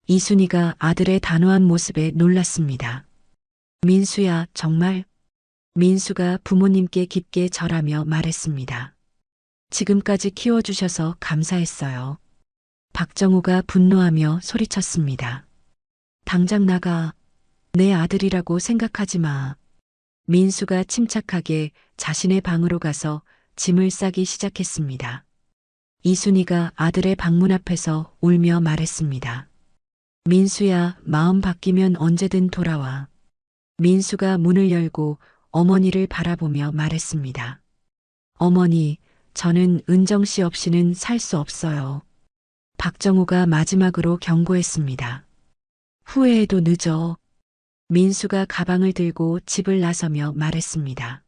이순희가 아들의 단호한 모습에 놀랐습니다. 민수야, 정말? 민수가 부모님께 깊게 절하며 말했습니다. 지금까지 키워주셔서 감사했어요. 박정우가 분노하며 소리쳤습니다. 당장 나가. 내 아들이라고 생각하지 마. 민수가 침착하게 자신의 방으로 가서 짐을 싸기 시작했습니다. 이순희가 아들의 방문 앞에서 울며 말했습니다. 민수야, 마음 바뀌면 언제든 돌아와. 민수가 문을 열고 어머니를 바라보며 말했습니다. 어머니, 저는 은정 씨 없이는 살 수 없어요. 박정우가 마지막으로 경고했습니다. 후회해도 늦어. 민수가 가방을 들고 집을 나서며 말했습니다.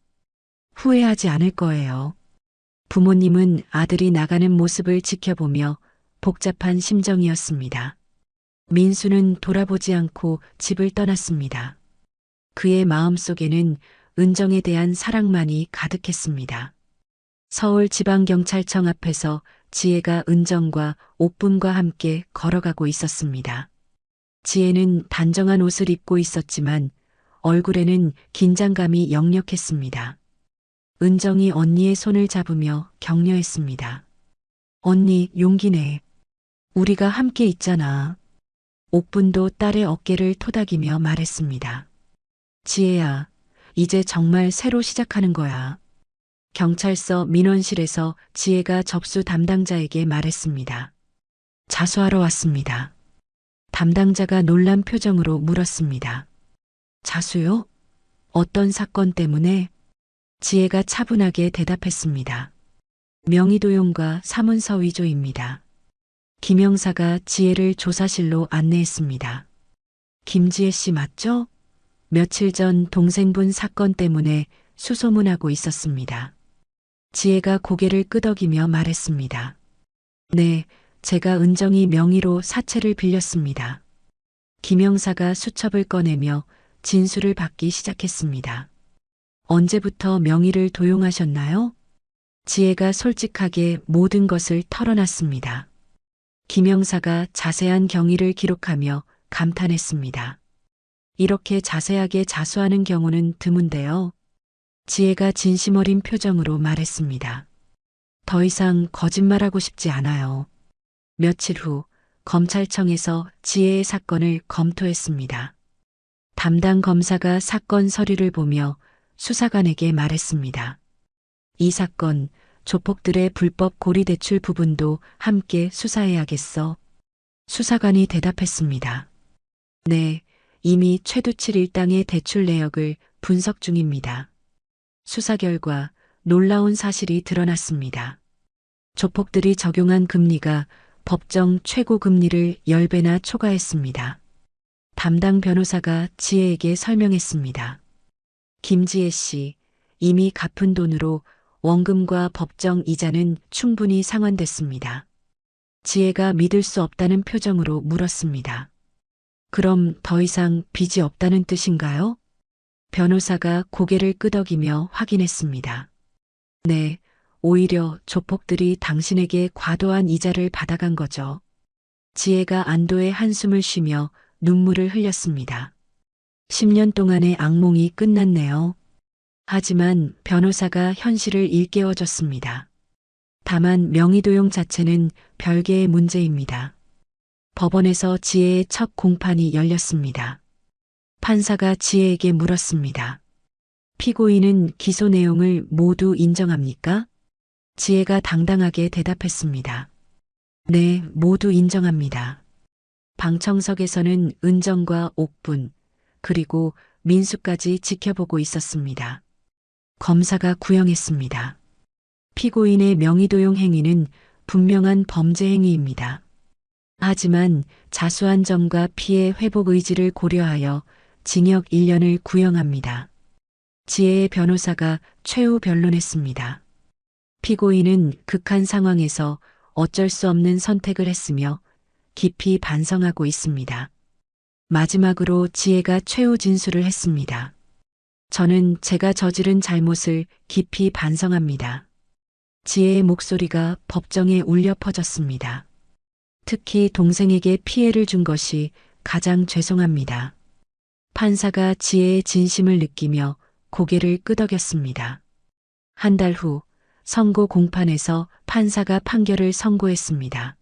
후회하지 않을 거예요. 부모님은 아들이 나가는 모습을 지켜보며 복잡한 심정이었습니다. 민수는 돌아보지 않고 집을 떠났습니다. 그의 마음속에는 은정에 대한 사랑만이 가득했습니다. 서울지방경찰청 앞에서 지혜가 은정과 옥분과 함께 걸어가고 있었습니다. 지혜는 단정한 옷을 입고 있었지만 얼굴에는 긴장감이 역력했습니다. 은정이 언니의 손을 잡으며 격려했습니다. 언니, 용기 내. 우리가 함께 있잖아. 옥분도 딸의 어깨를 토닥이며 말했습니다. 지혜야, 이제 정말 새로 시작하는 거야. 경찰서 민원실에서 지혜가 접수 담당자에게 말했습니다. 자수하러 왔습니다. 담당자가 놀란 표정으로 물었습니다. 자수요? 어떤 사건 때문에? 지혜가 차분하게 대답했습니다. 명의도용과 사문서 위조입니다. 김 형사가 지혜를 조사실로 안내했습니다. 김지혜 씨 맞죠? 며칠 전 동생분 사건 때문에 수소문하고 있었습니다. 지혜가 고개를 끄덕이며 말했습니다. 네, 제가 은정이 명의로 사채를 빌렸습니다. 김 형사가 수첩을 꺼내며 진술을 받기 시작했습니다. 언제부터 명의를 도용하셨나요? 지혜가 솔직하게 모든 것을 털어놨습니다. 김 형사가 자세한 경위를 기록하며 감탄했습니다. 이렇게 자세하게 자수하는 경우는 드문데요. 지혜가 진심 어린 표정으로 말했습니다. 더 이상 거짓말하고 싶지 않아요. 며칠 후 검찰청에서 지혜의 사건을 검토했습니다. 담당 검사가 사건 서류를 보며 수사관에게 말했습니다. 이 사건, 조폭들의 불법 고리대출 부분도 함께 수사해야겠어. 수사관이 대답했습니다. 네, 이미 최두칠 일당의 대출 내역을 분석 중입니다. 수사 결과 놀라운 사실이 드러났습니다. 조폭들이 적용한 금리가 법정 최고 금리를 10배나 초과했습니다. 담당 변호사가 지혜에게 설명했습니다. 김지혜 씨, 이미 갚은 돈으로 원금과 법정 이자는 충분히 상환됐습니다. 지혜가 믿을 수 없다는 표정으로 물었습니다. 그럼 더 이상 빚이 없다는 뜻인가요? 변호사가 고개를 끄덕이며 확인했습니다. 네, 오히려 조폭들이 당신에게 과도한 이자를 받아간 거죠. 지혜가 안도의 한숨을 쉬며 눈물을 흘렸습니다. 10년 동안의 악몽이 끝났네요. 하지만 변호사가 현실을 일깨워줬습니다. 다만 명의도용 자체는 별개의 문제입니다. 법원에서 지혜의 첫 공판이 열렸습니다. 판사가 지혜에게 물었습니다. 피고인은 기소 내용을 모두 인정합니까? 지혜가 당당하게 대답했습니다. 네, 모두 인정합니다. 방청석에서는 은정과 옥분, 그리고 민수까지 지켜보고 있었습니다. 검사가 구형했습니다. 피고인의 명의도용 행위는 분명한 범죄 행위입니다. 하지만 자수한 점과 피해 회복 의지를 고려하여 징역 1년을 구형합니다. 지혜의 변호사가 최후 변론했습니다. 피고인은 극한 상황에서 어쩔 수 없는 선택을 했으며 깊이 반성하고 있습니다. 마지막으로 지혜가 최후 진술을 했습니다. 저는 제가 저지른 잘못을 깊이 반성합니다. 지혜의 목소리가 법정에 울려 퍼졌습니다. 특히 동생에게 피해를 준 것이 가장 죄송합니다. 판사가 지혜의 진심을 느끼며 고개를 끄덕였습니다. 한 달 후 선고 공판에서 판사가 판결을 선고했습니다.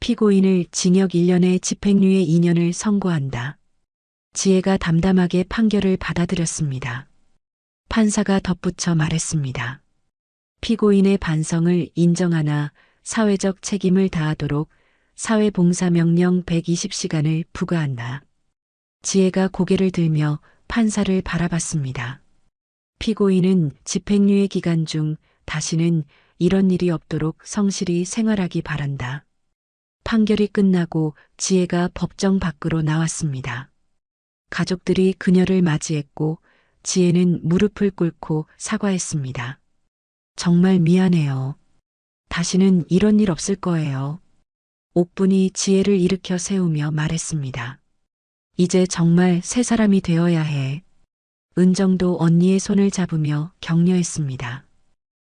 피고인을 징역 1년에 집행유예 2년을 선고한다. 지혜가 담담하게 판결을 받아들였습니다. 판사가 덧붙여 말했습니다. 피고인의 반성을 인정하나 사회적 책임을 다하도록 사회봉사명령 120시간을 부과한다. 지혜가 고개를 들며 판사를 바라봤습니다. 피고인은 집행유예 기간 중 다시는 이런 일이 없도록 성실히 생활하기 바란다. 판결이 끝나고 지혜가 법정 밖으로 나왔습니다. 가족들이 그녀를 맞이했고 지혜는 무릎을 꿇고 사과했습니다. 정말 미안해요. 다시는 이런 일 없을 거예요. 옥분이 지혜를 일으켜 세우며 말했습니다. 이제 정말 새 사람이 되어야 해. 은정도 언니의 손을 잡으며 격려했습니다.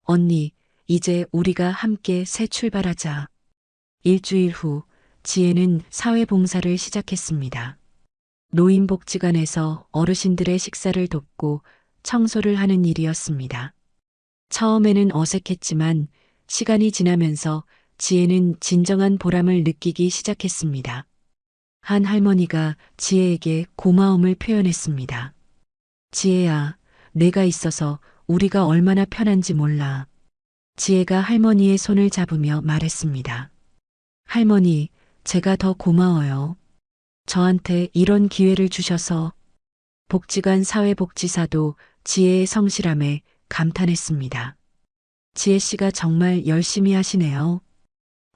언니, 이제 우리가 함께 새 출발하자. 일주일 후 지혜는 사회봉사를 시작했습니다. 노인복지관에서 어르신들의 식사를 돕고 청소를 하는 일이었습니다. 처음에는 어색했지만 시간이 지나면서 지혜는 진정한 보람을 느끼기 시작했습니다. 한 할머니가 지혜에게 고마움을 표현했습니다. 지혜야, 내가 있어서 우리가 얼마나 편한지 몰라. 지혜가 할머니의 손을 잡으며 말했습니다. 할머니, 제가 더 고마워요. 저한테 이런 기회를 주셔서. 복지관 사회복지사도 지혜의 성실함에 감탄했습니다. 지혜 씨가 정말 열심히 하시네요.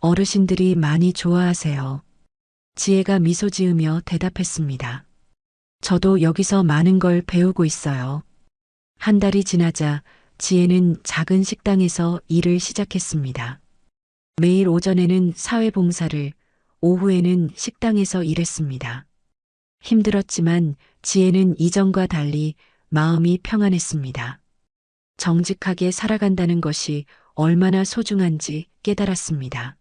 어르신들이 많이 좋아하세요. 지혜가 미소 지으며 대답했습니다. 저도 여기서 많은 걸 배우고 있어요. 한 달이 지나자 지혜는 작은 식당에서 일을 시작했습니다. 매일 오전에는 사회봉사를, 오후에는 식당에서 일했습니다. 힘들었지만 지혜는 이전과 달리 마음이 평안했습니다. 정직하게 살아간다는 것이 얼마나 소중한지 깨달았습니다.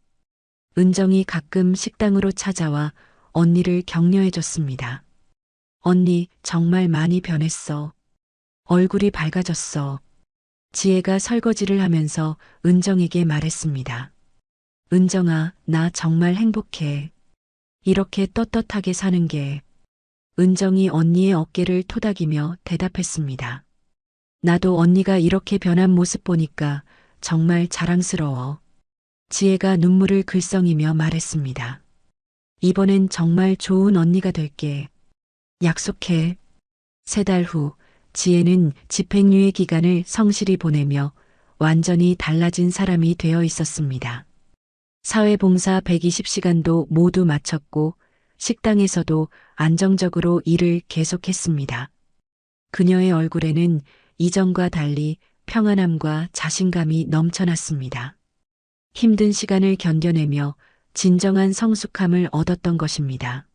은정이 가끔 식당으로 찾아와 언니를 격려해줬습니다. 언니, 정말 많이 변했어. 얼굴이 밝아졌어. 지혜가 설거지를 하면서 은정에게 말했습니다. 은정아, 나 정말 행복해. 이렇게 떳떳하게 사는 게. 은정이 언니의 어깨를 토닥이며 대답했습니다. 나도 언니가 이렇게 변한 모습 보니까 정말 자랑스러워. 지혜가 눈물을 글썽이며 말했습니다. 이번엔 정말 좋은 언니가 될게. 약속해. 3달 후 지혜는 집행유예 기간을 성실히 보내며 완전히 달라진 사람이 되어 있었습니다. 사회봉사 120시간도 모두 마쳤고 식당에서도 안정적으로 일을 계속했습니다. 그녀의 얼굴에는 이전과 달리 평안함과 자신감이 넘쳐났습니다. 힘든 시간을 견뎌내며 진정한 성숙함을 얻었던 것입니다.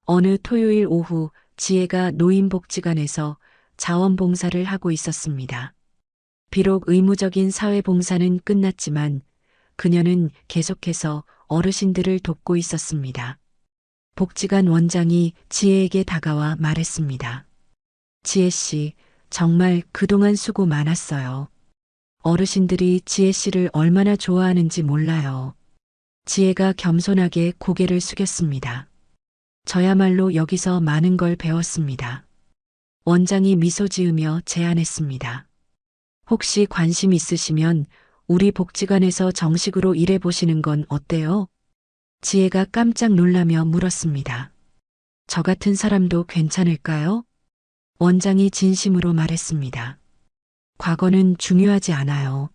어느 토요일 오후 지혜가 노인복지관에서 자원봉사를 하고 있었습니다. 비록 의무적인 사회봉사는 끝났지만 그녀는 계속해서 어르신들을 돕고 있었습니다. 복지관 원장이 지혜에게 다가와 말했습니다. 지혜 씨, 정말 그동안 수고 많았어요. 어르신들이 지혜 씨를 얼마나 좋아하는지 몰라요. 지혜가 겸손하게 고개를 숙였습니다. 저야말로 여기서 많은 걸 배웠습니다. 원장이 미소 지으며 제안했습니다. 혹시 관심 있으시면 우리 복지관에서 정식으로 일해보시는 건 어때요? 지혜가 깜짝 놀라며 물었습니다. 저 같은 사람도 괜찮을까요? 원장이 진심으로 말했습니다. 과거는 중요하지 않아요.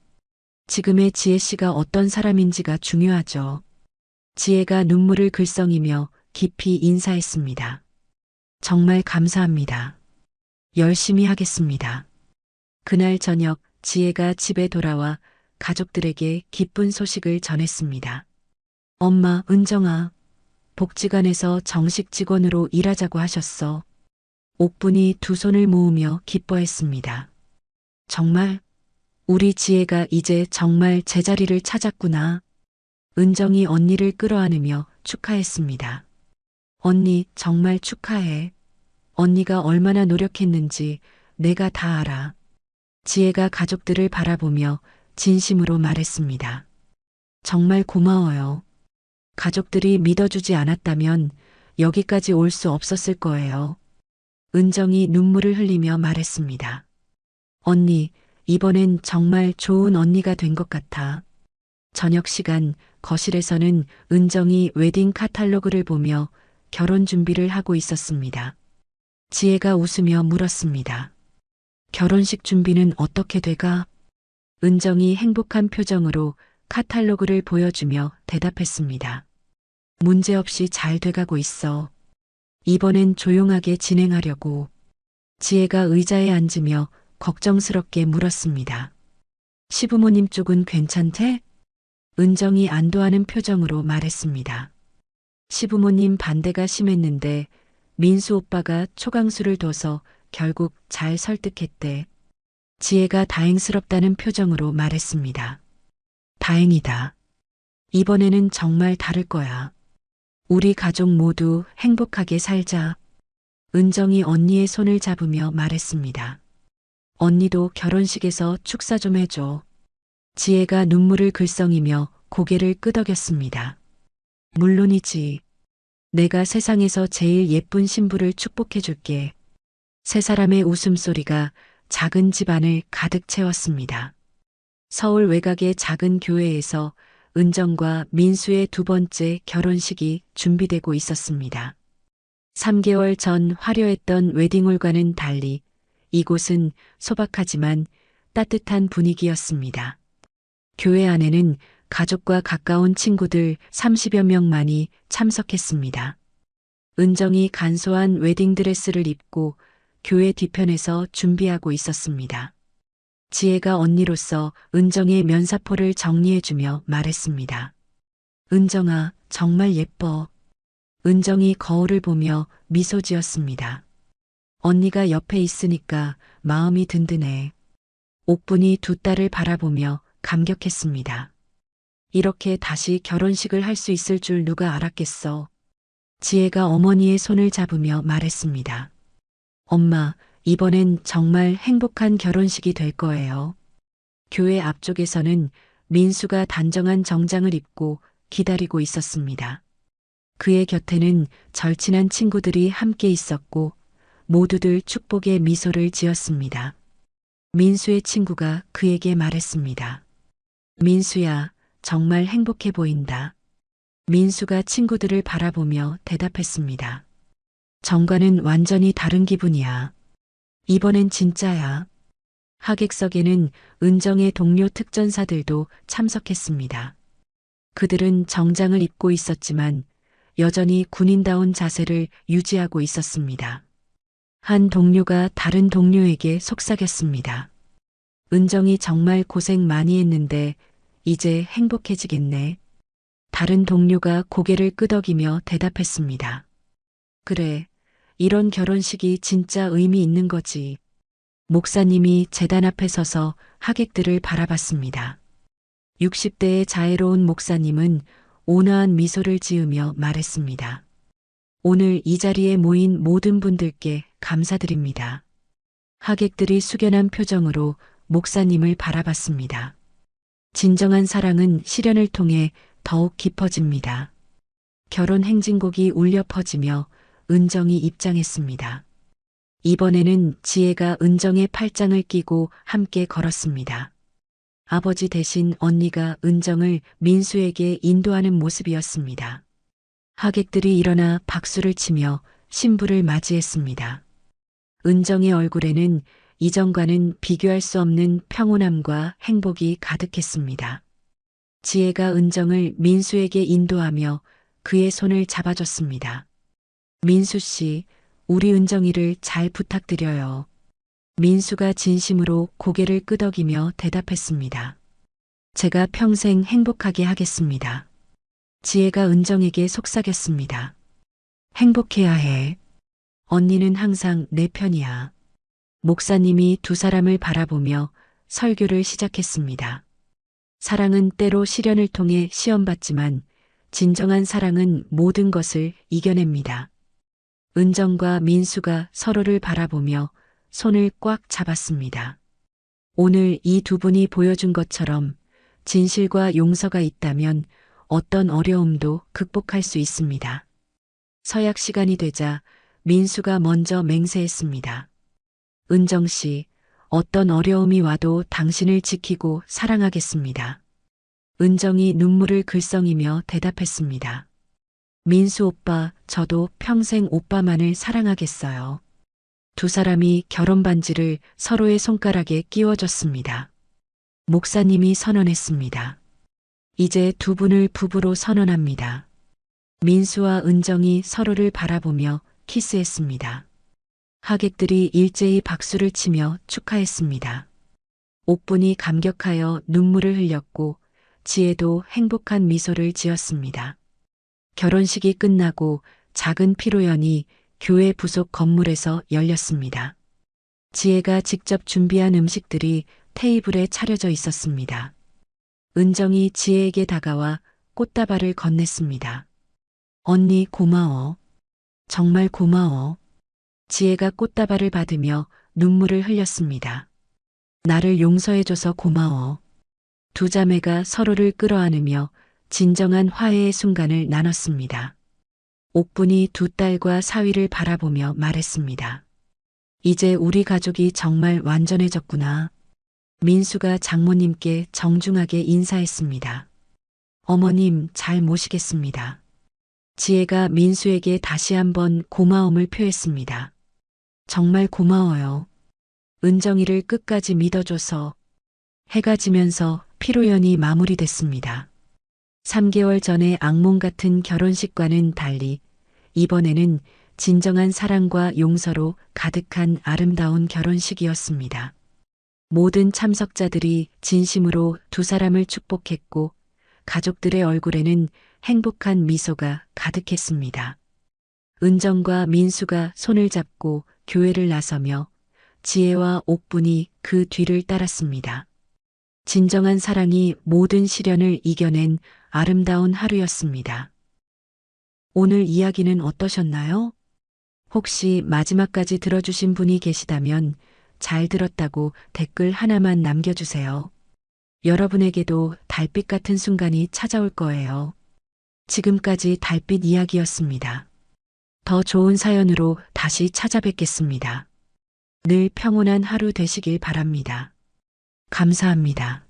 지금의 지혜 씨가 어떤 사람인지가 중요하죠. 지혜가 눈물을 글썽이며 깊이 인사했습니다. 정말 감사합니다. 열심히 하겠습니다. 그날 저녁 지혜가 집에 돌아와 가족들에게 기쁜 소식을 전했습니다. 엄마, 은정아, 복지관에서 정식 직원으로 일하자고 하셨어. 옥분이 두 손을 모으며 기뻐했습니다. 정말? 우리 지혜가 이제 정말 제자리를 찾았구나. 은정이 언니를 끌어안으며 축하했습니다. 언니, 정말 축하해. 언니가 얼마나 노력했는지 내가 다 알아. 지혜가 가족들을 바라보며 진심으로 말했습니다. 정말 고마워요. 가족들이 믿어주지 않았다면 여기까지 올 수 없었을 거예요. 은정이 눈물을 흘리며 말했습니다. 언니, 이번엔 정말 좋은 언니가 된 것 같아. 저녁 시간 거실에서는 은정이 웨딩 카탈로그를 보며 결혼 준비를 하고 있었습니다. 지혜가 웃으며 물었습니다. 결혼식 준비는 어떻게 돼가? 은정이 행복한 표정으로 카탈로그를 보여주며 대답했습니다. 문제없이 잘 돼가고 있어. 이번엔 조용하게 진행하려고. 지혜가 의자에 앉으며 걱정스럽게 물었습니다. 시부모님 쪽은 괜찮대? 은정이 안도하는 표정으로 말했습니다. 시부모님 반대가 심했는데 민수 오빠가 초강수를 둬서 결국 잘 설득했대. 지혜가 다행스럽다는 표정으로 말했습니다. 다행이다. 이번에는 정말 다를 거야. 우리 가족 모두 행복하게 살자. 은정이 언니의 손을 잡으며 말했습니다. 언니도 결혼식에서 축사 좀 해줘. 지혜가 눈물을 글썽이며 고개를 끄덕였습니다. 물론이지. 내가 세상에서 제일 예쁜 신부를 축복해 줄게. 세 사람의 웃음소리가 작은 집안을 가득 채웠습니다. 서울 외곽의 작은 교회에서 은정과 민수의 두 번째 결혼식이 준비되고 있었습니다. 3개월 전 화려했던 웨딩홀과는 달리 이곳은 소박하지만 따뜻한 분위기였습니다. 교회 안에는 가족과 가까운 친구들 30여 명만이 참석했습니다. 은정이 간소한 웨딩드레스를 입고 교회 뒤편에서 준비하고 있었습니다. 지혜가 언니로서 은정의 면사포를 정리해주며 말했습니다. 은정아, 정말 예뻐. 은정이 거울을 보며 미소 지었습니다. 언니가 옆에 있으니까 마음이 든든해. 옥분이 두 딸을 바라보며 감격했습니다. 이렇게 다시 결혼식을 할 수 있을 줄 누가 알았겠어. 지혜가 어머니의 손을 잡으며 말했습니다. 엄마, 이번엔 정말 행복한 결혼식이 될 거예요. 교회 앞쪽에서는 민수가 단정한 정장을 입고 기다리고 있었습니다. 그의 곁에는 절친한 친구들이 함께 있었고 모두들 축복의 미소를 지었습니다. 민수의 친구가 그에게 말했습니다. 민수야, 정말 행복해 보인다. 민수가 친구들을 바라보며 대답했습니다. 전과는 완전히 다른 기분이야. 이번엔 진짜야. 하객석에는 은정의 동료 특전사들도 참석했습니다. 그들은 정장을 입고 있었지만 여전히 군인다운 자세를 유지하고 있었습니다. 한 동료가 다른 동료에게 속삭였습니다. 은정이 정말 고생 많이 했는데 이제 행복해지겠네. 다른 동료가 고개를 끄덕이며 대답했습니다. 그래, 이런 결혼식이 진짜 의미 있는 거지. 목사님이 제단 앞에 서서 하객들을 바라봤습니다. 60대의 자애로운 목사님은 온화한 미소를 지으며 말했습니다. 오늘 이 자리에 모인 모든 분들께 감사드립니다. 하객들이 숙연한 표정으로 목사님을 바라봤습니다. 진정한 사랑은 시련을 통해 더욱 깊어집니다. 결혼 행진곡이 울려 퍼지며 은정이 입장했습니다. 이번에는 지혜가 은정의 팔짱을 끼고 함께 걸었습니다. 아버지 대신 언니가 은정을 민수에게 인도하는 모습이었습니다. 하객들이 일어나 박수를 치며 신부를 맞이했습니다. 은정의 얼굴에는 이전과는 비교할 수 없는 평온함과 행복이 가득했습니다. 지혜가 은정을 민수에게 인도하며 그의 손을 잡아줬습니다. 민수 씨, 우리 은정이를 잘 부탁드려요. 민수가 진심으로 고개를 끄덕이며 대답했습니다. 제가 평생 행복하게 하겠습니다. 지혜가 은정에게 속삭였습니다. 행복해야 해. 언니는 항상 내 편이야. 목사님이 두 사람을 바라보며 설교를 시작했습니다. 사랑은 때로 시련을 통해 시험받지만 진정한 사랑은 모든 것을 이겨냅니다. 은정과 민수가 서로를 바라보며 손을 꽉 잡았습니다. 오늘 이 두 분이 보여준 것처럼 진실과 용서가 있다면 어떤 어려움도 극복할 수 있습니다. 서약 시간이 되자 민수가 먼저 맹세했습니다. 은정 씨, 어떤 어려움이 와도 당신을 지키고 사랑하겠습니다. 은정이 눈물을 글썽이며 대답했습니다. 민수 오빠, 저도 평생 오빠만을 사랑하겠어요. 두 사람이 결혼 반지를 서로의 손가락에 끼워줬습니다. 목사님이 선언했습니다. 이제 두 분을 부부로 선언합니다. 민수와 은정이 서로를 바라보며 키스했습니다. 하객들이 일제히 박수를 치며 축하했습니다. 옥분이 감격하여 눈물을 흘렸고 지혜도 행복한 미소를 지었습니다. 결혼식이 끝나고 작은 피로연이 교회 부속 건물에서 열렸습니다. 지혜가 직접 준비한 음식들이 테이블에 차려져 있었습니다. 은정이 지혜에게 다가와 꽃다발을 건넸습니다. 언니 고마워. 정말 고마워. 지혜가 꽃다발을 받으며 눈물을 흘렸습니다. 나를 용서해줘서 고마워. 두 자매가 서로를 끌어안으며 진정한 화해의 순간을 나눴습니다. 옥분이 두 딸과 사위를 바라보며 말했습니다. 이제 우리 가족이 정말 완전해졌구나. 민수가 장모님께 정중하게 인사했습니다. 어머님 잘 모시겠습니다. 지혜가 민수에게 다시 한번 고마움을 표했습니다. 정말 고마워요. 은정이를 끝까지 믿어줘서. 해가 지면서 피로연이 마무리됐습니다. 3개월 전의 악몽 같은 결혼식과는 달리 이번에는 진정한 사랑과 용서로 가득한 아름다운 결혼식이었습니다. 모든 참석자들이 진심으로 두 사람을 축복했고 가족들의 얼굴에는 행복한 미소가 가득했습니다. 은정과 민수가 손을 잡고 교회를 나서며 지혜와 옥분이 그 뒤를 따랐습니다. 진정한 사랑이 모든 시련을 이겨낸 아름다운 하루였습니다. 오늘 이야기는 어떠셨나요? 혹시 마지막까지 들어주신 분이 계시다면 잘 들었다고 댓글 하나만 남겨주세요. 여러분에게도 달빛 같은 순간이 찾아올 거예요. 지금까지 달빛 이야기였습니다. 더 좋은 사연으로 다시 찾아뵙겠습니다. 늘 평온한 하루 되시길 바랍니다. 감사합니다.